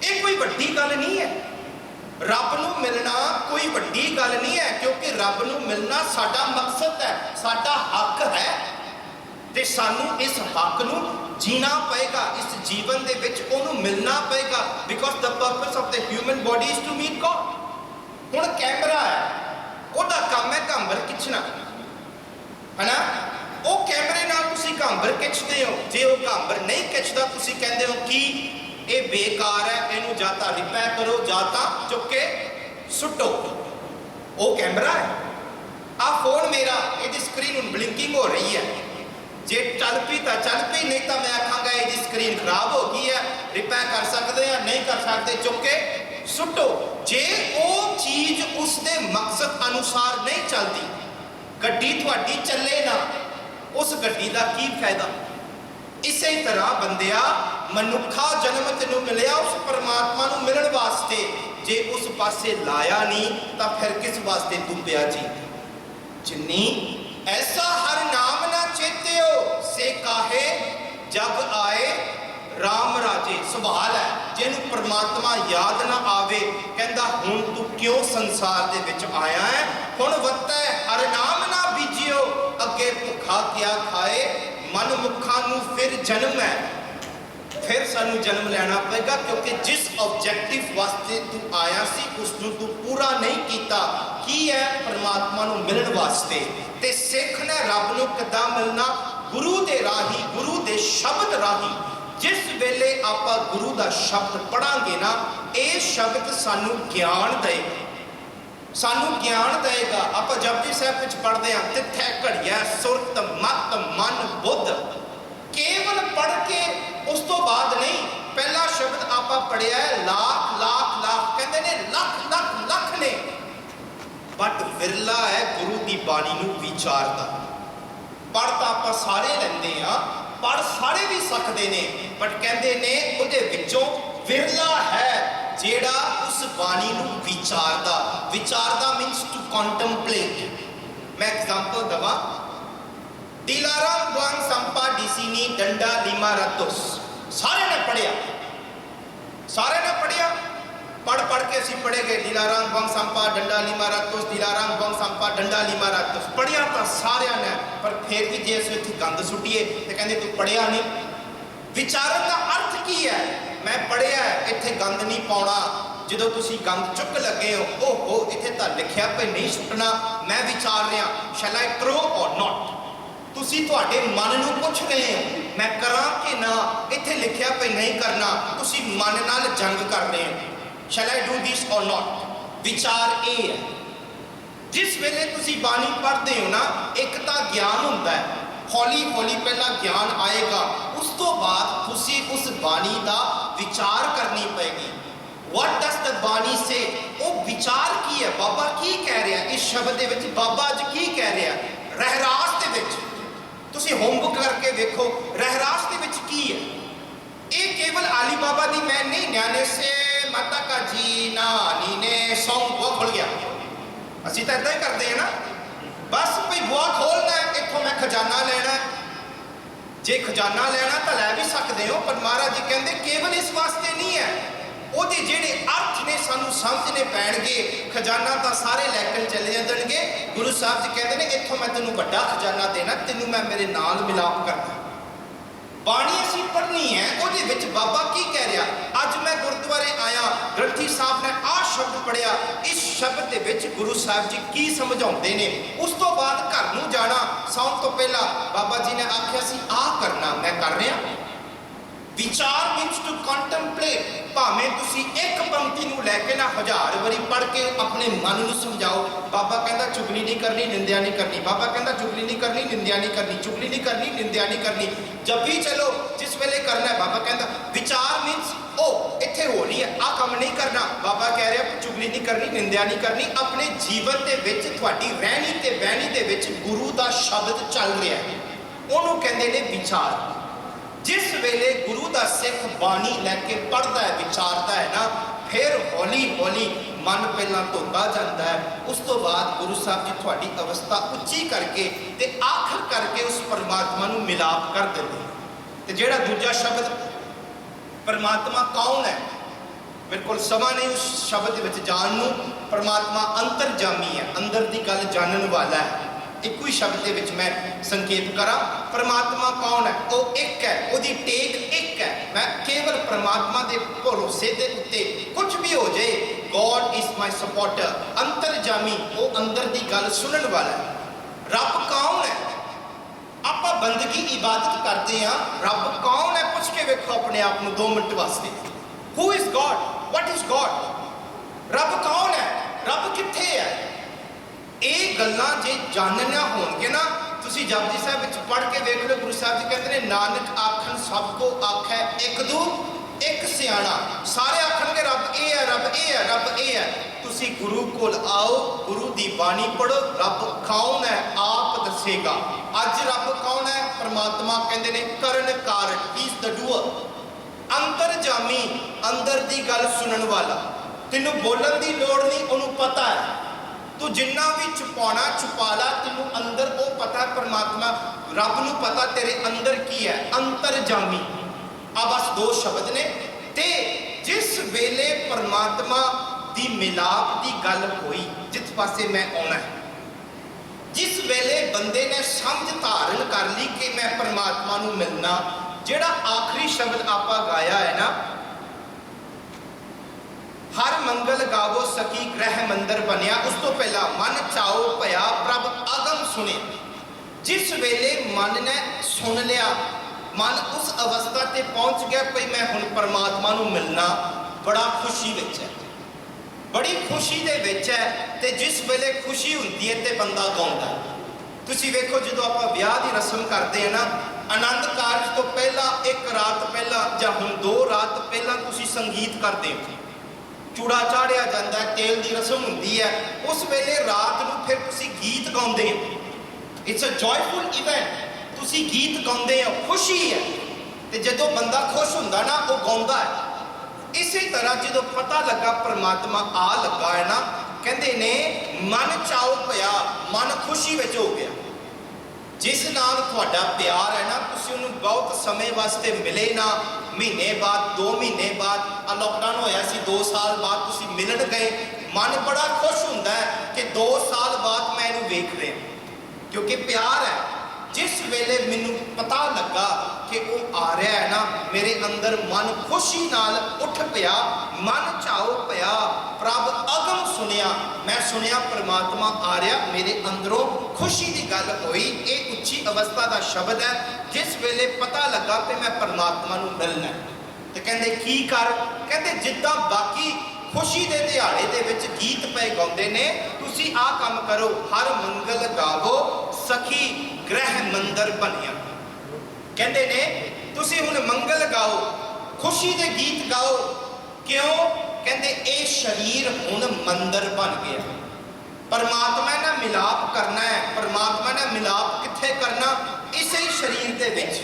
ये कोई वड्डी गल नहीं है, रब नूं मिलना कोई वड्डी गल नहीं है, क्योंकि रब नूं मिलना साडा मकसद है, साडा हक है, ते सानू इस हक नूं जीना पएगा, इस जीवन दे विच ओनू मिलना पएगा। Because the purpose of the human body is to meet God. हुण कैमरा है, ओदा काम है घांबर खिंचना, है ना? वो कैमरे नाल तुसीं घांबर खिंचदे हो, जे वो घांबर नहीं खिंचदा तुसीं कहंदे हो कि ये बेकार है, इनू जा तां रिपेयर करो, जा तां चुक के सुटो। वो कैमरा है। आ फोन मेरा, ये स्क्रीन हुण ब्लिंकिंग हो रही है, जे चल पी तो चल पी, नहीं तो मैं आखांगा ये स्क्रीन खराब हो गई है, रिपेयर कर सकते हैं, नहीं कर सकते, चुक के सुटो। जे वो चीज़ उसके मकसद अनुसार नहीं चलती, गड्डी तुहाडी चले ना, उस गड्डी का की फायदा। इस तरह बंदिया मनुखा जन्म तेनू मिलिया उस परमात्मा नूं मिलण वास्ते, जे उस पासे लाया नहीं तो फिर किस वास्ते तू पिया जी। जिन्नी ऐसा हर नाम ना चेते हो से काहे जग आए राम राजे। सवाल है, जिन्हों परमात्मा याद ना आवे, कहंदा हुण तू क्यों संसार दे विच आया है, हुण वत्ता है हर नाम ना बीजियो, अगे भुखा क्या खाए, मन मुखा नूं फिर जन्म है, फिर सानू जन्म लेना पएगा। क्योंकि जिस ऑब्जेक्टिव वास्ते तू आया सी उसनूं तू पूरा नहीं कीता, की है परमात्मा नूं मिलण वास्ते। ते सिख ने रब नूं किद्दां मिलना, गुरु दे राही, गुरु दे शब्द राही। जिस वेले आपां गुरु दा शब्द पढ़ांगे ना, ये शब्द सानू ज्ञान देगा, सानू ज्ञान देगा। आपां जपजी साहिब विच पढ़दे हां, तिथै घड़िया सुरत मत मन बुद्ध। केवल पढ़ के उस तो बाद नहीं, पहला शब्द आपां पढ़िया है लाख लाख लाख, कहते ने लख लख लख ने, बट विरला है गुरु की बाणी नूं विचारदा। पढ़ तां आपां सारे लैंदे हां, पढ़ सारे भी सकते ने, बट कहते ने उहदे विचों विरला है जेड़ा उस बाणी नूं विचारदा। विचारदा मीनस टू कॉन्टम्पलेट। मैं एग्जाम्पल दवा, दिलाराम बुआंग संपा डिसिनी डंडा लीमा रतुस, सारे ने पढ़िया, सारे ने पढ़िया, पढ़ पढ़ के असीं पढ़े गए दिलाराम बुआंग संपा डंडा लीमा रतुस, दिलाराम बुआंग संपा डंडा लीमा रतुस, पढ़िया तो सारे ने, पर फिर भी जे असीं इत्थे गंद सुट्टीए तो कहंदे तू पढ़िया नहीं। विचारन का अर्थ की है, मैं पढ़िया इत्थे गंद नहीं पाउणा, जो तुसीं गंद चुक लगे हो, ओहो इत्थे तां लिखिया पे नहीं सुट्टना, मैं विचार रहा शैल आई थ्रो और नॉट। तुसीं तुहाडे मन नूं पुछ रहे हो मैं करां कि ना, इत्थे लिखिया पे नहीं करना, तुसीं मन नाल जंग कर रहे हो, शैल आई डू दिस और नॉट। विचार ये है, जिस वेले तुसीं बाणी पढ़ते हो ना, एक तो ज्ञान हुंदा है, हौली हौली पहला ज्ञान आएगा, उस तो बाद तुसीं उस बाणी का विचार करनी पएगी। वट डज द बाणी से, वो विचार की है, बाबा की कह रहा है, इस शब्द दे विच बाबा अज की कह रहा है, रहरास दे विच तुसीं होमवर्क करके देखो, रहरास दे विच की है। ये केवल आली बाबा दी मैं नहीं, न्याने से माता का जी ना नीने सॉन्ग बहुत खुल गया, ਅਸੀਂ ਤਾਂ ਇਦਾਂ ਹੀ ਕਰਦੇ ਹਾਂ ਨਾ, ਬਸ ਭਈ ਬੂਆ ਖੋਲਣਾ ਇੱਥੋਂ ਮੈਂ ਖਜ਼ਾਨਾ ਲੈਣਾ। ਜੇ ਖਜ਼ਾਨਾ ਲੈਣਾ ਤਾਂ ਲੈ ਵੀ ਸਕਦੇ ਹੋ, ਪਰ ਮਹਾਰਾਜ ਜੀ ਕਹਿੰਦੇ ਕੇਵਲ ਇਸ ਵਾਸਤੇ ਨਹੀਂ ਹੈ, ਉਹਦੇ ਜਿਹੜੇ ਅਰਥ ਨੇ ਸਾਨੂੰ ਸਮਝਣੇ ਪੈਣਗੇ। ਖਜ਼ਾਨਾ ਤਾਂ ਸਾਰੇ ਲੈ ਕੇ ਚਲੇ ਜਾਣਗੇ, ਗੁਰੂ ਸਾਹਿਬ ਜੀ ਕਹਿੰਦੇ ਨੇ ਇੱਥੋਂ ਮੈਂ ਤੈਨੂੰ ਵੱਡਾ ਖਜ਼ਾਨਾ ਦੇਣਾ, ਤੈਨੂੰ ਮੈਂ ਮੇਰੇ ਨਾਲ ਮਿਲਾਪ ਕਰਨਾ। ਬਾਣੀ ਅਸੀਂ ਪੜ੍ਹਨੀ ਹੈ, ਉਹਦੇ ਵਿੱਚ ਬਾਬਾ ਕੀ ਕਹਿ ਰਿਹਾ। ਅੱਜ ਮੈਂ ਗੁਰਦੁਆਰੇ ਆਇਆ, ਗ੍ਰੰਥੀ ਸਾਹਿਬ ਨੇ ਆਹ ਸ਼ਬਦ ਪੜ੍ਹਿਆ, ਇਸ ਸ਼ਬਦ ਦੇ ਵਿੱਚ ਗੁਰੂ ਸਾਹਿਬ ਜੀ ਕੀ ਸਮਝਾਉਂਦੇ ਨੇ। ਉਸ ਤੋਂ ਬਾਅਦ ਘਰ ਨੂੰ ਜਾਣਾ, ਸੌਣ ਤੋਂ ਪਹਿਲਾਂ ਬਾਬਾ ਜੀ ਨੇ ਆਖਿਆ ਸੀ ਆਹ ਕਰਨਾ, ਮੈਂ ਕਰ ਰਿਹਾ। ਵਿਚਾਰ ਮੀਨਸ ਟੂ ਕੰਟੈਂਪਲੇਟ। ਭਾਵੇਂ ਤੁਸੀਂ ਇੱਕ ਪੰਕਤੀ ਨੂੰ ਲੈ ਕੇ ਨਾ 1000 ਵਾਰੀ ਪੜ੍ਹ ਕੇ ਆਪਣੇ ਮਨ ਨੂੰ ਸਮਝਾਓ। ਬਾਬਾ ਕਹਿੰਦਾ ਚੁਗਲੀ ਨਹੀਂ ਕਰਨੀ, ਨਿੰਦਿਆ ਨਹੀਂ ਕਰਨੀ। ਬਾਬਾ ਕਹਿੰਦਾ ਚੁਗਲੀ ਨਹੀਂ ਕਰਨੀ, ਨਿੰਦਿਆ ਨਹੀਂ ਕਰਨੀ, ਚੁਗਲੀ ਨਹੀਂ ਕਰਨੀ, ਨਿੰਦਿਆ ਨਹੀਂ ਕਰਨੀ। ਜਦ ਵੀ ਚਲੋ ਜਿਸ ਵੇਲੇ ਕਰਨਾ, ਬਾਬਾ ਕਹਿੰਦਾ ਵਿਚਾਰ ਮੀਨਸ ਉਹ ਇੱਥੇ ਹੋ ਰਹੀ ਹੈ, ਆਹ ਕੰਮ ਨਹੀਂ ਕਰਨਾ। ਬਾਬਾ ਕਹਿ ਰਿਹਾ ਚੁਗਲੀ ਨਹੀਂ ਕਰਨੀ, ਨਿੰਦਿਆ ਨਹੀਂ ਕਰਨੀ। ਆਪਣੇ ਜੀਵਨ ਦੇ ਵਿੱਚ ਤੁਹਾਡੀ ਰਹਿਣੀ ਤੇ ਬਹਿਣੀ ਦੇ ਵਿੱਚ ਗੁਰੂ ਦਾ ਸ਼ਬਦ ਚੱਲ ਰਿਹਾ ਹੈ, ਉਹਨੂੰ ਕਹਿੰਦੇ ਨੇ ਵਿਚਾਰ। ਜਿਸ ਵੇਲੇ ਗੁਰੂ ਦਾ ਸਿੱਖ ਬਾਣੀ ਲੈ ਕੇ ਪੜ੍ਹਦਾ ਹੈ, ਵਿਚਾਰਦਾ ਹੈ ਨਾ, ਫਿਰ ਹੌਲੀ ਹੌਲੀ ਮਨ ਪਹਿਲਾਂ ਧੋਤਾ ਜਾਂਦਾ ਹੈ। ਉਸ ਤੋਂ ਬਾਅਦ ਗੁਰੂ ਸਾਹਿਬ ਜੀ ਤੁਹਾਡੀ ਅਵਸਥਾ ਉੱਚੀ ਕਰਕੇ ਤੇ ਆਖਰ ਕਰਕੇ ਉਸ ਪਰਮਾਤਮਾ ਨੂੰ ਮਿਲਾਪ ਕਰ ਦਿੰਦੇ। ਤੇ ਜਿਹੜਾ ਦੂਜਾ ਸ਼ਬਦ ਪਰਮਾਤਮਾ ਕੌਣ ਹੈ, ਮੇਰੇ ਕੋਲ ਸਮਾਂ ਨਹੀਂ ਉਸ ਸ਼ਬਦ ਦੇ ਵਿੱਚ ਜਾਣ ਨੂੰ। ਪਰਮਾਤਮਾ ਅੰਤਰਜਾਮੀ ਹੈ, ਅੰਦਰ ਦੀ ਗੱਲ ਜਾਣਨ ਵਾਲਾ ਹੈ। ਇੱਕੋ ਹੀ ਸ਼ਬਦ ਦੇ ਵਿੱਚ ਮੈਂ ਸੰਕੇਤ ਕਰਾਂ, ਪਰਮਾਤਮਾ ਕੌਣ ਹੈ? ਉਹ ਇੱਕ ਹੈ, ਉਹਦੀ ਟੇਕ ਇੱਕ ਹੈ। ਮੈਂ ਕੇਵਲ ਪਰਮਾਤਮਾ ਦੇ ਭਰੋਸੇ ਦੇ ਉੱਤੇ ਕੁਝ ਵੀ ਹੋ ਜਾਏ, ਗੋਡ ਇਜ਼ ਮਾਈ ਸਪੋਰਟਰ। ਅੰਤਰਜਾਮੀ, ਉਹ ਅੰਦਰ ਦੀ ਗੱਲ ਸੁਣਨ ਵਾਲਾ ਹੈ। ਰੱਬ ਕੌਣ ਹੈ? ਆਪਾਂ ਬੰਦਗੀ ਇਬਾਦਤ ਕਰਦੇ ਹਾਂ, ਰੱਬ ਕੌਣ ਹੈ ਪੁੱਛ ਕੇ ਵੇਖੋ ਆਪਣੇ ਆਪ ਨੂੰ 2 ਮਿੰਟ ਵਾਸਤੇ। Who is God? What is God? ਰੱਬ ਕੌਣ ਹੈ? ਰੱਬ ਕਿੱਥੇ ਹੈ? ਇਹ ਗੱਲਾਂ ਜੇ ਜਾਣਨੀਆਂ ਹੋਣਗੇ ਨਾ, ਤੁਸੀਂ ਜਪਜੀ ਸਾਹਿਬ ਵਿੱਚ ਪੜ੍ਹ ਕੇ ਵੇਖ ਲਓ, ਗੁਰੂ ਸਾਹਿਬ ਜੀ ਕਹਿੰਦੇ ਨੇ ਨਾਨਕ ਆਖਣ ਸਭ ਕੋ ਆਖੈ ਇੱਕ ਦੂ ਇੱਕ ਸਿਆਣਾ। ਸਾਰੇ ਆਖਣਗੇ ਰੱਬ ਇਹ ਹੈ, ਰੱਬ ਇਹ ਹੈ, ਰੱਬ ਇਹ ਹੈ। ਤੁਸੀਂ ਗੁਰੂ ਕੋਲ ਆਓ, ਗੁਰੂ ਦੀ ਬਾਣੀ ਪੜ੍ਹੋ, ਰੱਬ ਕੌਣ ਹੈ ਆਪ ਦੱਸੇਗਾ। ਅੱਜ ਰੱਬ ਕੌਣ ਹੈ? ਪਰਮਾਤਮਾ ਕਹਿੰਦੇ ਨੇ ਕਰਨ ਕਾਰਨ, ਹੀ ਇਜ਼ ਦ ਡੂਅਰ। ਅੰਤਰਜਾਮੀ, ਅੰਦਰ ਦੀ ਗੱਲ ਸੁਣਨ ਵਾਲਾ। ਤੈਨੂੰ ਬੋਲਣ ਦੀ ਲੋੜ ਨਹੀਂ, ਉਹਨੂੰ ਪਤਾ ਹੈ। ਤੂੰ ਜਿੰਨਾ ਵੀ ਛੁਪਾਉਣਾ ਛੁਪਾ ਲਾ, ਤੈਨੂੰ ਅੰਦਰ ਉਹ ਪਤਾ। ਪਰਮਾਤਮਾ ਰੱਬ ਨੂੰ ਪਤਾ ਤੇਰੇ ਅੰਦਰ ਕੀ ਹੈ। ਅੰਤਰਜਾਮੀ। ਆ ਬਸ 2 ਸ਼ਬਦ ਨੇ। ਤੇ ਜਿਸ ਵੇਲੇ ਪਰਮਾਤਮਾ ਦੀ ਮਿਲਾਪ ਦੀ ਗੱਲ ਹੋਈ, ਜਿਸ ਪਾਸੇ ਮੈਂ ਆਉਣਾ ਹੈ, ਜਿਸ ਵੇਲੇ ਬੰਦੇ ਨੇ ਸਮਝ ਧਾਰਨ ਕਰ ਲਈ ਕਿ ਮੈਂ ਪਰਮਾਤਮਾ ਨੂੰ ਮਿਲਣਾ, ਜਿਹੜਾ ਆਖਰੀ ਸ਼ਬਦ ਆਪਾਂ ਗਾਇਆ ਹੈ ਨਾ, ਹਰ ਮੰਗਲ ਗਾਵੋ ਸਖੀ ਗ੍ਰਹਿ ਮੰਦਰ ਬਣਿਆ, ਉਸ ਤੋਂ ਪਹਿਲਾਂ ਮਨ ਚਾਓ ਭਇਆ ਪ੍ਰਭ ਅਗਮ ਸੁਣੇ। ਜਿਸ ਵੇਲੇ ਮਨ ਨੇ ਸੁਣ ਲਿਆ, ਮਨ ਉਸ ਅਵਸਥਾ ਤੇ ਪਹੁੰਚ ਗਿਆ ਭਈ ਮੈਂ ਹੁਣ ਪਰਮਾਤਮਾ ਨੂੰ ਮਿਲਣਾ, ਬੜਾ ਖੁਸ਼ੀ ਵਿੱਚ ਹੈ, ਬੜੀ ਖੁਸ਼ੀ ਦੇ ਵਿੱਚ ਹੈ। ਤੇ ਜਿਸ ਵੇਲੇ ਖੁਸ਼ੀ ਹੁੰਦੀ ਹੈ ਤੇ ਬੰਦਾ ਗਾਉਂਦਾ। ਤੁਸੀਂ ਵੇਖੋ ਜਦੋਂ ਆਪਾਂ ਵਿਆਹ ਦੀ ਰਸਮ ਕਰਦੇ ਹਾਂ ਨਾ, ਆਨੰਦ ਕਾਰਜ ਤੋਂ ਪਹਿਲਾਂ 1 ਰਾਤ ਪਹਿਲਾਂ ਜਾਂ ਹੁਣ 2 ਰਾਤ ਪਹਿਲਾਂ ਤੁਸੀਂ ਸੰਗੀਤ ਕਰਦੇ ਹੋ। ਚੂੜਾ ਚਾੜਿਆ ਜਾਂਦਾ, ਤੇਲ ਦੀ ਰਸਮ ਹੁੰਦੀ ਹੈ, ਉਸ ਵੇਲੇ ਰਾਤ ਨੂੰ ਫਿਰ ਤੁਸੀਂ ਗੀਤ ਗਾਉਂਦੇ ਹੋ। It's a joyful event. ਤੁਸੀਂ ਗੀਤ ਗਾਉਂਦੇ ਹੋ, ਖੁਸ਼ੀ ਹੈ। ਤੇ ਜਦੋਂ ਬੰਦਾ ਖੁਸ਼ ਹੁੰਦਾ ਨਾ, ਉਹ ਗਾਉਂਦਾ ਹੈ। ਇਸੇ ਤਰ੍ਹਾਂ ਜਦੋਂ ਪਤਾ ਲੱਗਾ ਪਰਮਾਤਮਾ ਆ ਲੱਗਾ ਹੈ ਨਾ, ਕਹਿੰਦੇ ਨੇ ਮਨ ਚਾਓ ਭਇਆ, ਮਨ ਖੁਸ਼ੀ ਵਿੱਚ ਹੋ ਗਿਆ। ਜਿਸ ਨਾਲ ਤੁਹਾਡਾ ਪਿਆਰ ਹੈ ਨਾ, ਤੁਸੀਂ ਉਹਨੂੰ ਬਹੁਤ ਸਮੇਂ ਵਾਸਤੇ ਮਿਲੇ ਨਾ, ਮਹੀਨੇ ਬਾਅਦ 2 ਮਹੀਨੇ ਬਾਅਦ, ਆ ਲੋਕਡਾਊਨ ਹੋਇਆ ਸੀ 2 ਸਾਲ ਬਾਅਦ ਤੁਸੀਂ ਮਿਲਣ ਗਏ, ਮਨ ਬੜਾ ਖੁਸ਼ ਹੁੰਦਾ ਹੈ ਕਿ 2 ਸਾਲ ਬਾਅਦ ਮੈਂ ਇਹਨੂੰ ਵੇਖ ਰਿਹਾ, ਕਿਉਂਕਿ ਪਿਆਰ ਹੈ। ਜਿਸ ਵੇਲੇ ਮੈਨੂੰ ਪਤਾ ਲੱਗਾ ਕਿ ਉਹ ਆ ਰਿਹਾ ਹੈ ਨਾ, ਮੇਰੇ ਅੰਦਰ ਮਨ ਖੁਸ਼ੀ ਨਾਲ ਉੱਠ ਪਿਆ। ਮਨ ਚਾਓ ਪਿਆ ਪ੍ਰਭ ਅਗਮ ਸੁਣਿਆ, ਮੈਂ ਸੁਣਿਆ ਪਰਮਾਤਮਾ ਆ ਰਿਹਾ, ਮੇਰੇ ਅੰਦਰੋਂ ਖੁਸ਼ੀ ਦੀ ਗੱਲ ਹੋਈ। ਇਹ ਉੱਚੀ ਅਵਸਥਾ ਦਾ ਸ਼ਬਦ ਹੈ। ਜਿਸ ਵੇਲੇ ਪਤਾ ਲੱਗਾ ਕਿ ਮੈਂ ਪਰਮਾਤਮਾ ਨੂੰ ਮਿਲਣਾ, ਤੇ ਕਹਿੰਦੇ ਕੀ ਕਰ? ਕਹਿੰਦੇ ਜਿੱਦਾਂ ਬਾਕੀ ਖੁਸ਼ੀ ਦੇ ਦਿਹਾੜੇ ਦੇ ਵਿੱਚ ਗੀਤ ਪਏ ਗਾਉਂਦੇ ਨੇ, ਤੁਸੀਂ ਆਹ ਕੰਮ ਕਰੋ, ਹਰ ਮੰਗਲ ਗਾਵੋ ਸਖੀ ਗ੍ਰਹਿ ਮੰਦਰ ਬਣਿਆ। ਕਹਿੰਦੇ ਨੇ ਤੁਸੀਂ ਹੁਣ ਮੰਗਲ ਗਾਓ, ਖੁਸ਼ੀ ਦੇ ਗੀਤ ਗਾਓ। ਕਿਉਂ? ਕਹਿੰਦੇ ਇਹ ਸਰੀਰ ਹੁਣ ਮੰਦਰ ਬਣ ਗਿਆ। ਪਰਮਾਤਮਾ ਨਾਲ ਮਿਲਾਪ ਕਰਨਾ ਹੈ। ਪਰਮਾਤਮਾ ਨਾਲ ਮਿਲਾਪ ਕਿੱਥੇ ਕਰਨਾ? ਇਸੇ ਸਰੀਰ ਦੇ ਵਿੱਚ।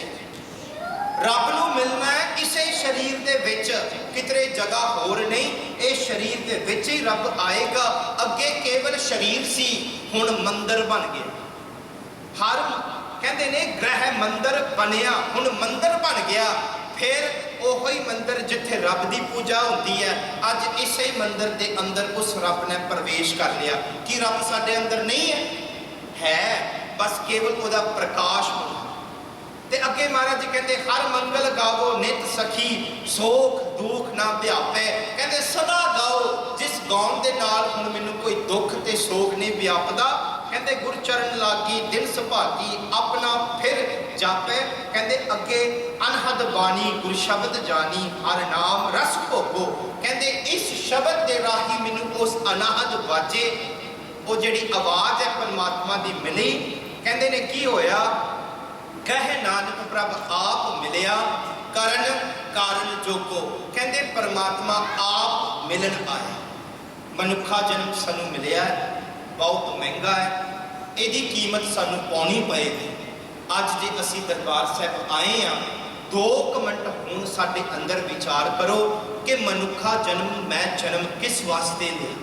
ਰੱਬ ਨੂੰ ਮਿਲਣਾ ਹੈ ਇਸੇ ਸਰੀਰ ਦੇ ਵਿੱਚ, ਕਿਤੇ ਜਗ੍ਹਾ ਹੋਰ ਨਹੀਂ। ਇਹ ਸਰੀਰ ਦੇ ਵਿੱਚ ਹੀ ਰੱਬ ਆਏਗਾ। ਅੱਗੇ ਕੇਵਲ ਸਰੀਰ ਸੀ, ਹੁਣ ਮੰਦਰ ਬਣ ਗਿਆ। ਹਰ ਕਹਿੰਦੇ ਨੇ ਗ੍ਰਹਿ ਮੰਦਰ ਬਣਿਆ, ਹੁਣ ਮੰਦਰ ਬਣ ਗਿਆ। ਫਿਰ ਉਹੀ ਮੰਦਰ ਜਿੱਥੇ ਰੱਬ ਦੀ ਪੂਜਾ ਹੁੰਦੀ ਹੈ, ਅੱਜ ਇਸੇ ਮੰਦਰ ਦੇ ਅੰਦਰ ਉਸ ਰੱਬ ਨੇ ਪ੍ਰਵੇਸ਼ ਕਰ ਲਿਆ। ਕੀ ਰੱਬ ਸਾਡੇ ਅੰਦਰ ਨਹੀਂ ਹੈ? ਹੈ, ਬਸ ਕੇਵਲ ਉਹਦਾ ਪ੍ਰਕਾਸ਼ ਹੋਣਾ। ਤੇ ਅੱਗੇ ਮਹਾਰਾਜ ਜੀ ਕਹਿੰਦੇ ਹਰ ਮੰਗਲ ਗਾਵੋ ਨਿਤ ਸਖੀ, ਸੋਖ ਦੁੱਖ ਨਾ ਵਿਆਪੇ। ਕਹਿੰਦੇ ਸਦਾ ਗਾਓ, ਜਿਸ ਗਾਉਣ ਦੇ ਨਾਲ ਹੁਣ ਮੈਨੂੰ ਕੋਈ ਦੁੱਖ ਤੇ ਸੋਖ ਨਹੀਂ ਵਿਆਪਦਾ। ਕਹਿੰਦੇ ਗੁਰ ਚਰਨ ਲਾਗੀ ਦਿਨ ਸੁਭਾਗੀ, ਆਪਣਾ ਫਿਰ ਜਾਪੇ। ਕਹਿੰਦੇ ਅੱਗੇ ਅਨਹਦ ਬਾਣੀ ਗੁਰ ਸ਼ਬਦ ਜਾਣੀ, ਹਰ ਨਾਮ ਰਸ ਭੋਗੋ। ਕਹਿੰਦੇ ਇਸ ਸ਼ਬਦ ਦੇ ਰਾਹੀਂ ਮੈਨੂੰ ਉਸ ਅਨਹਦ ਵਾਜੇ, ਉਹ ਜਿਹੜੀ ਆਵਾਜ਼ ਹੈ ਪਰਮਾਤਮਾ ਦੀ ਮਿਲੀ। ਕਹਿੰਦੇ ਨੇ ਕੀ ਹੋਇਆ? ਕਹਿ ਨਾਨਕ ਪ੍ਰਭ ਆਪ ਮਿਲਿਆ, ਕਰਨ ਕਾਰਨ ਜੋਗੋ। ਕਹਿੰਦੇ ਪਰਮਾਤਮਾ ਆਪ ਮਿਲਣ ਆਇਆ। ਮਨੁੱਖਾ ਜਨਮ ਸਾਨੂੰ ਮਿਲਿਆ, ਬਹੁਤ ਮਹਿੰਗਾ ਹੈ, ਇਹਦੀ ਕੀਮਤ ਸਾਨੂੰ ਪਾਉਣੀ ਪਏਗੀ। ਅੱਜ ਜੇ ਅਸੀਂ ਦਰਬਾਰ ਸਾਹਿਬ ਆਏ ਹਾਂ, 2 ਮਿੰਟ ਹੁਣ ਸਾਡੇ ਅੰਦਰ ਵਿਚਾਰ ਕਰੋ ਕਿ ਮਨੁੱਖਾ ਜਨਮ ਮੈਂ ਜਨਮ ਕਿਸ ਵਾਸਤੇ ਲਿਆ?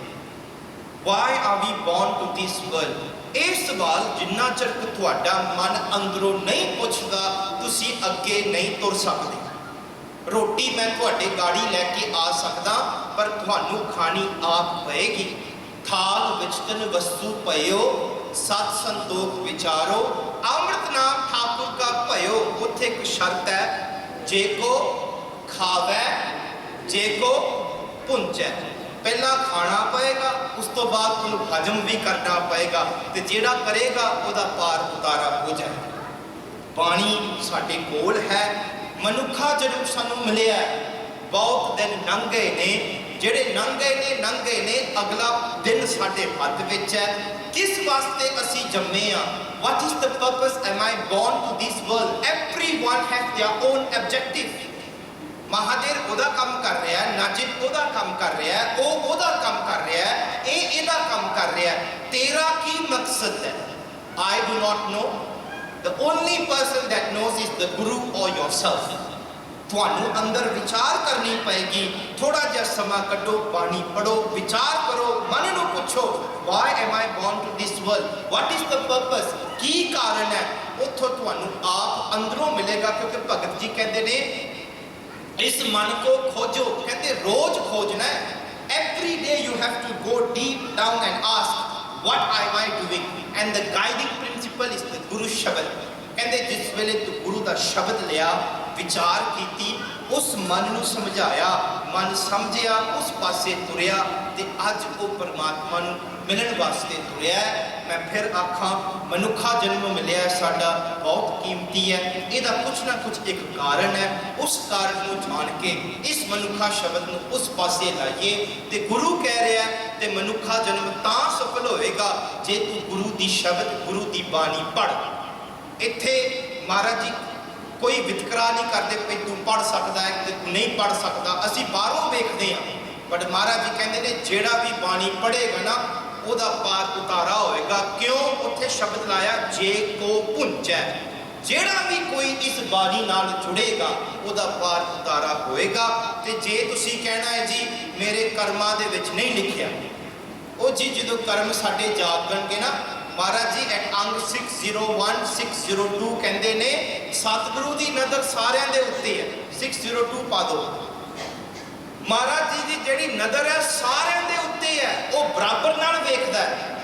Why are we born to this world? ਇਹ ਸਵਾਲ ਜਿੰਨਾ ਚਿਰ ਤੁਹਾਡਾ ਮਨ ਅੰਦਰੋਂ ਨਹੀਂ ਪੁੱਛਦਾ, ਤੁਸੀਂ ਅੱਗੇ ਨਹੀਂ ਤੁਰ ਸਕਦੇ। ਰੋਟੀ ਮੈਂ ਤੁਹਾਡੇ ਗਾੜੀ ਲੈ ਕੇ ਆ ਸਕਦਾ, ਪਰ ਤੁਹਾਨੂੰ ਖਾਣੀ ਆਪ ਪਏਗੀ। ਥਾਲ ਵਿੱਚ ਤਨ ਵਸਤੂ ਪਇਓ, ਸਤ ਸੰਤੋਖ ਵਿਚਾਰੋ, ਅੰਮ੍ਰਿਤ ਨਾਮ ਠਾਕੁਰ ਕਾ ਭਇਓ। ਉੱਥੇ ਇੱਕ ਸ਼ਰਤ ਹੈ, ਜੇ ਕੋ ਖਾਵੇ ਜੇ ਕੋ ਪੁੰਚੈ। ਪਹਿਲਾਂ ਖਾਣਾ ਪਏਗਾ, ਉਸ ਤੋਂ ਬਾਅਦ ਉਹਨੂੰ ਹਜਮ ਵੀ ਕਰਨਾ ਪਏਗਾ, ਤੇ ਜਿਹੜਾ ਕਰੇਗਾ ਉਹਦਾ ਪਾਰ ਉਤਾਰਾ ਹੋ ਜਾਏ। ਬਾਣੀ ਸਾਡੇ ਕੋਲ ਹੈ। ਮਨੁੱਖਾ ਜਨਮ ਸਾਨੂੰ ਮਿਲਿਆ, ਬਹੁਤ ਦਿਨ ਲੰਘ ਗਏ ਨੇ, ਜਿਹੜੇ ਲੰਘੇ ਨੇ ਅਗਲਾ ਦਿਨ ਸਾਡੇ ਹੱਥ ਵਿੱਚ ਹੈ। ਕਿਸ ਵਾਸਤੇ ਅਸੀਂ ਜੰਮੇ ਆ? What is the purpose am I born to this world? Everyone has their own objective. Mahadev ਉਹਦਾ ਕੰਮ ਕਰ ਰਿਹਾ, ਨਾਜਿਬ ਉਹਦਾ ਕੰਮ ਕਰ ਰਿਹਾ, ਉਹ ਉਹਦਾ ਕੰਮ ਕਰ ਰਿਹਾ, ਇਹ ਇਹਦਾ ਕੰਮ ਕਰ ਰਿਹਾ। ਤੇਰਾ ਕੀ ਮਕਸਦ ਹੈ? I do not know. The only person that knows is the Guru or yourself. ਤੁਹਾਨੂੰ ਅੰਦਰ ਵਿਚਾਰ ਕਰਨੀ ਪਏਗੀ। ਥੋੜਾ ਜਿਹਾ ਸਮਾਂ ਕੱਢੋ, ਬਾਣੀ ਪੜੋ, ਵਿਚਾਰ ਕਰੋ, ਮਨ ਨੂੰ ਪੁੱਛੋ, why am I born to this world? What is the purpose? ਕੀ ਕਾਰਨ ਹੈ? ਉੱਥੋਂ ਤੁਹਾਨੂੰ ਆਪ ਅੰਦਰੋਂ ਮਿਲੇਗਾ। ਕਿਉਂਕਿ ਭਗਤ ਜੀ ਕਹਿੰਦੇ ਨੇ ਇਸ ਮਨ ਕੋ ਖੋਜੋ। ਕਹਿੰਦੇ ਰੋਜ਼ ਖੋਜਣਾ ਹੈ। Every day you have to go deep down and ask, what am I doing? And the guiding principle is the Guru Shabad. ਕਹਿੰਦੇ ਜਿਸ ਵੇਲੇ ਤੂੰ ਗੁਰੂ ਦਾ ਸ਼ਬਦ ਲਿਆ, ਵਿਚਾਰ ਕੀਤੀ, ਉਸ ਮਨ ਨੂੰ ਸਮਝਾਇਆ, ਮਨ ਸਮਝਿਆ, ਉਸ ਪਾਸੇ ਤੁਰਿਆ, ਤੇ ਅੱਜ ਉਹ ਪਰਮਾਤਮਾ ਨੂੰ ਮਿਲਣ ਵਾਸਤੇ ਤੁਰਿਆ। ਮੈਂ ਫਿਰ ਆਖਾਂ, ਮਨੁੱਖਾ ਜਨਮ ਮਿਲਿਆ ਸਾਡਾ ਬਹੁਤ ਕੀਮਤੀ ਹੈ। ਇਹਦਾ ਕੁਛ ਨਾ ਕੁਛ ਇੱਕ ਕਾਰਨ ਹੈ। ਉਸ ਕਾਰਨ ਨੂੰ ਜਾਣ ਕੇ ਇਸ ਮਨੁੱਖਾ ਸ਼ਬਦ ਨੂੰ ਉਸ ਪਾਸੇ ਲਾਈਏ। ਤੇ ਗੁਰੂ ਕਹਿ ਰਿਹਾ ਤੇ ਮਨੁੱਖਾ ਜਨਮ ਤਾਂ ਸਫਲ ਹੋਏਗਾ ਜੇ ਤੂੰ ਗੁਰੂ ਦੀ ਸ਼ਬਦ, ਗੁਰੂ ਦੀ ਬਾਣੀ ਪੜ੍ਹ। ਇੱਥੇ ਮਹਾਰਾਜ ਜੀ ਕੋਈ ਵਿਤਕਰਾ ਨਹੀਂ ਕਰਦੇ ਕਿ ਤੂੰ ਪੜ੍ਹ ਸਕਦਾ ਹੈ ਤੇ ਤੂੰ ਨਹੀਂ ਪੜ੍ਹ ਸਕਦਾ। ਅਸੀਂ ਬਾਹਰੋਂ ਵੇਖਦੇ ਹਾਂ, ਬਟ ਮਹਾਰਾਜ ਜੀ ਕਹਿੰਦੇ ਨੇ ਜਿਹੜਾ ਵੀ ਬਾਣੀ ਪੜ੍ਹੇਗਾ ਨਾ, ਉਹਦਾ ਪਾਰ ਉਤਾਰਾ ਹੋਏਗਾ। ਕਿਉਂ? ਉੱਥੇ ਸ਼ਬਦ ਲਾਇਆ, ਜੇ ਕੋ ਪੁੰਚੈ। ਜਿਹੜਾ ਵੀ ਕੋਈ ਇਸ ਬਾਣੀ ਨਾਲ ਜੁੜੇਗਾ, ਉਹਦਾ ਪਾਰ ਉਤਾਰਾ ਹੋਏਗਾ। ਤੇ ਜੇ ਤੁਸੀਂ ਕਹਿਣਾ ਹੈ ਜੀ ਮੇਰੇ ਕਰਮਾਂ ਦੇ ਵਿੱਚ ਨਹੀਂ ਲਿਖਿਆ, ਉਹ ਜੀ ਜਦੋਂ ਕਰਮ ਸਾਡੇ ਜਾਗਣਗੇ ਨਾ, ਮਹਾਰਾਜ ਜੀ ਐਟ ਅੰਗ 601 602 ਕਹਿੰਦੇ ਨੇ ਸਤਿਗੁਰੂ ਦੀ ਨਜ਼ਰ ਸਾਰਿਆਂ ਦੇ ਉੱਤੇ ਹੈ। 602 ਪਾ ਦੋ। ਮਹਾਰਾਜ ਜੀ ਦੀ ਜਿਹੜੀ ਨਜ਼ਰ ਹੈ ਸਾਰਿਆਂ ਦੇ ਉੱਤੇ ਹੈ, ਉਹ ਬਰਾਬਰ ਨਾਲ ਵੇਖਦਾ ਹੈ।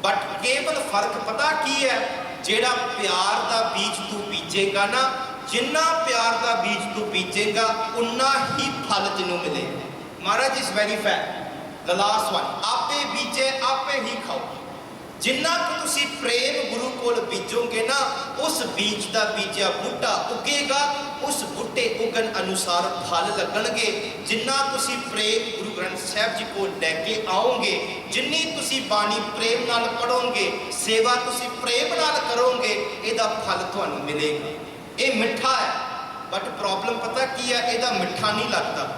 ਬਟ ਕੇਵਲ ਫਰਕ ਪਤਾ ਕੀ ਹੈ? ਜਿਹੜਾ ਪਿਆਰ ਦਾ ਬੀਜ ਤੂੰ ਬੀਜੇਗਾ ਨਾ, ਜਿੰਨਾ ਪਿਆਰ ਦਾ ਬੀਜ ਤੂੰ ਬੀਜੇਗਾ, ਉਨਾ ਹੀ ਫਲ ਤੈਨੂੰ ਮਿਲੇਗਾ। ਮਹਾਰਾਜ ਇਸ very fact, the last one, ਆਪੇ ਬੀਜੇ ਆਪੇ ਹੀ ਖਾਓ। ਜਿੰਨਾ ਕੁ ਤੁਸੀਂ ਪ੍ਰੇਮ ਗੁਰੂ ਕੋਲ ਬੀਜੋਗੇ ਨਾ, ਉਸ ਬੀਜ ਦਾ ਬੀਜਿਆ ਬੂਟਾ ਉੱਗੇਗਾ, ਉਸ ਬੂਟੇ ਉਗਣ ਅਨੁਸਾਰ ਫਲ ਲੱਗਣਗੇ। ਜਿੰਨਾ ਤੁਸੀਂ ਪ੍ਰੇਮ ਗੁਰੂ ਗ੍ਰੰਥ ਸਾਹਿਬ ਜੀ ਕੋਲ ਲੈ ਕੇ ਆਓਗੇ, ਜਿੰਨੀ ਤੁਸੀਂ ਬਾਣੀ ਪ੍ਰੇਮ ਨਾਲ ਪੜੋਗੇ, ਸੇਵਾ ਤੁਸੀਂ ਪ੍ਰੇਮ ਨਾਲ ਕਰੋਗੇ, ਇਹਦਾ ਫਲ ਤੁਹਾਨੂੰ ਮਿਲੇਗਾ। ਇਹ ਮਿੱਠਾ ਹੈ, ਬਟ ਪ੍ਰੋਬਲਮ ਪਤਾ ਕੀ ਹੈ? ਇਹਦਾ ਮਿੱਠਾ ਨਹੀਂ ਲੱਗਦਾ।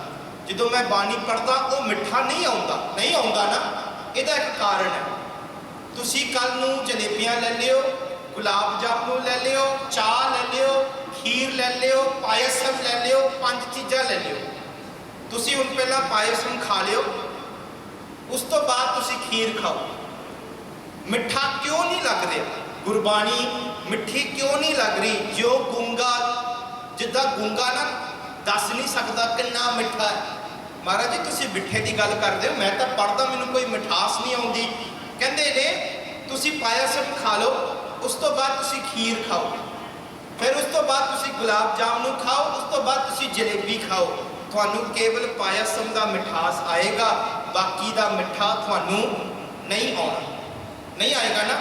ਜਦੋਂ ਮੈਂ ਬਾਣੀ ਪੜਦਾ ਉਹ ਮਿੱਠਾ ਨਹੀਂ ਆਉਂਦਾ ਨਾ। ਇਹਦਾ ਇੱਕ ਕਾਰਨ ਹੈ। ਤੁਸੀਂ ਕੱਲ ਨੂੰ ਜਲੇਬੀਆਂ ਲੈ ਲਿਓ, ਗੁਲਾਬ ਜਾਮੁਨ ਲੈ ਲਿਓ, ਚਾਹ ਲੈ ਲਿਓ, खीर ले लियो, पायसम ले लियो, 5 चीज़ां ले लियो। तुसी हुण पहला पायसम खा लियो, उस तो बाद तुसी खीर खाओ। मिठा क्यों नहीं लग रहा? गुरबाणी मिठी क्यों नहीं लग रही? जो गूंगा, जिद्दां गूंगा ना दस नहीं सकता कितना मिठा है। महाराज जी तुसी मिठे की गल करदे हो, मैं तो पढ़दा मैनूं कोई मिठास नहीं आउंदी। कहंदे ने तुसी पायसम खा लो, उस तो बाद तुसी खीर खाओ, फिर उस तो बाद तुसी गुलाब जामुन खाओ, उस तो बाद तुसी जलेबी खाओ। तुहानूं केवल पायसम का मिठास आएगा, बाकी का मिठा तुहानूं नहीं आउणा, नहीं आएगा ना।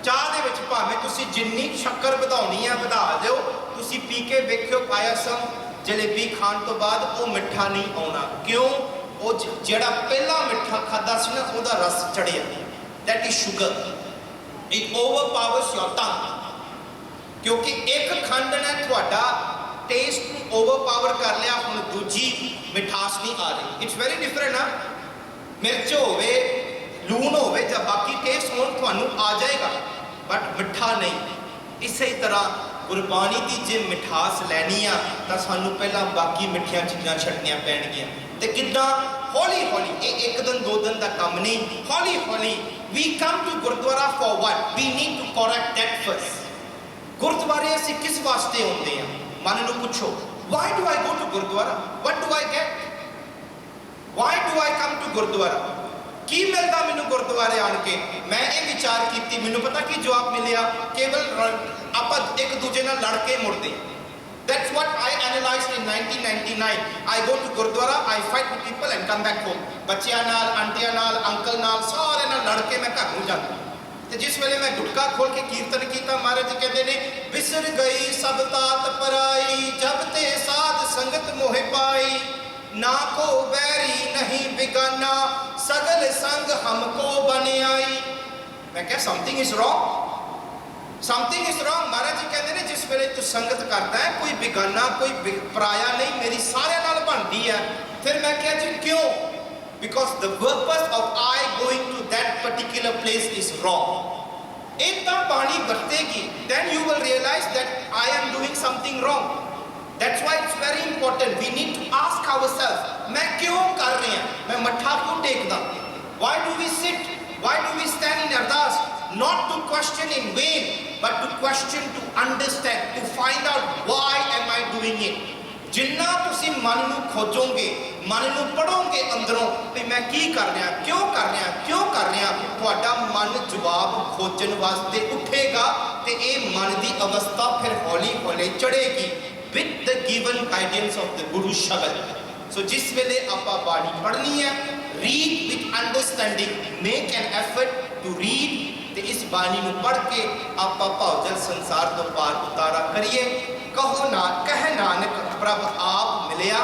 चाह दे विच भावें तुसी जिन्नी शक्कर वधाउणी है वधा दिओ, तुसी पी के वेखिओ पायसम जलेबी खाण तो बाद वो मिठा नहीं आउणा। क्यों? वो जिहड़ा पहला मिठा खादा सी ना उहदा रस चढ़िया, that is sugar, it overpowers your tongue. क्योंकि एक खंड ने तुहाडा टेस्ट नूं ओवरपावर कर लिया, हुण दूजी मिठास नहीं आ रही। इट्स वेरी डिफरेंट ना, मिर्च होवे, लूण होवे जां बाकी टेस्ट होण तुहानूं आ जाएगा, बट मिठा नहीं। इसे तरह गुरबाणी की जे मिठास लैनी आ तां सानूं पहलां बाकी मिठियां चीज़ां छड्डनियां पैणगीਆਂ। ते किद्दां? हौली हौली, ये एक दिन दो दिन का काम नहीं, हौली हौली। We come to gurdwara for what? We need to correct that first. गुरुद्वारे असीं किस वास्ते आउंदे आ? मन नूं पुछो, why do I go to gurdwara? What do I get? Why do I come to gurdwara? की मिलता मैनू गुरुद्वारे आन के? मैं ये विचार की, मैनू पता की जवाब मिलिया, केवल आप एक दूजे नाल लड़ के मुड़दे। That's what I analysed in 1999. I go to gurdwara, I fight with people and come back home. बच्चियां नाल, आंटियां नाल, अंकल नाल, सारे नाल लड़ के मैं घर नूं जांदा। ते जिस वेले मैं गुटका खोल के कीर्तन किया, महाराज जी कहते ने, विसर गई सब तात पराई, जब ते साध संगत मोहे पाई, ना को बैरी नहीं बिगाना, सगल संग हमको बन आई। मैं क्या something is wrong, something is wrong. Maharaj ji कहते हैं जिस वेले तू संगत करता है, कोई बिगाना कोई पराया नहीं, मेरी सारे नाल बनती है। फिर मैं क्या जी क्यों? Because the purpose of I going to that particular place is wrong. एक तब पानी बरतेगी, then you will realise that I am doing something wrong. That's why it's very important. We need to ask ourselves, मैं क्यों कर रहे हैं? मैं मत्था क्यों टेकदा? Why do we sit? Why do we stand in ardas? Not to question in vain, but to question, to understand, to find out why am I doing it. जिन्ना तुसी मन नूं खोजोगे, मन नूं पढ़ोगे अंदरों कि मैं की कर रहा, क्यों कर रहा, क्यों कर रहा, तुहाडा मन जवाब खोजन वास्ते उठेगा ते ये मन की अवस्था फिर हौली हौली चढ़ेगी with the given guidance of the Guru Shabad. So जिस वेले आपा बाणी पढ़नी है, read with understanding, make an effort to read, ते इस बाणी नूं पढ़ के आपा भावजल संसार तो पार उतारा करिए। कहो ना कह नानक प्रभ आप मिलिया,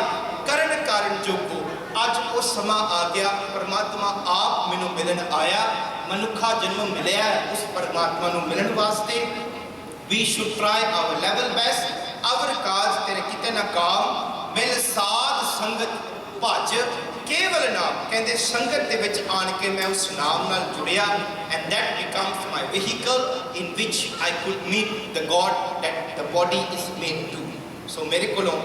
करण कारण जोगो। अज वो समा आ गया, परमात्मा आप मैनू मिलन आया, मनुखा जन्म मिलिया उस परमात्मा नूं मिलन वास्ते। We should try our level best. अवर काज तेरे किते ना काम, मिल साध संगत भज केवल नाम। कहते संगत दे विच आन के मैं उस नाम नाल जुड़िया, and that becomes my vehicle in which I could meet the God that the body is made to. So मेरे कोलों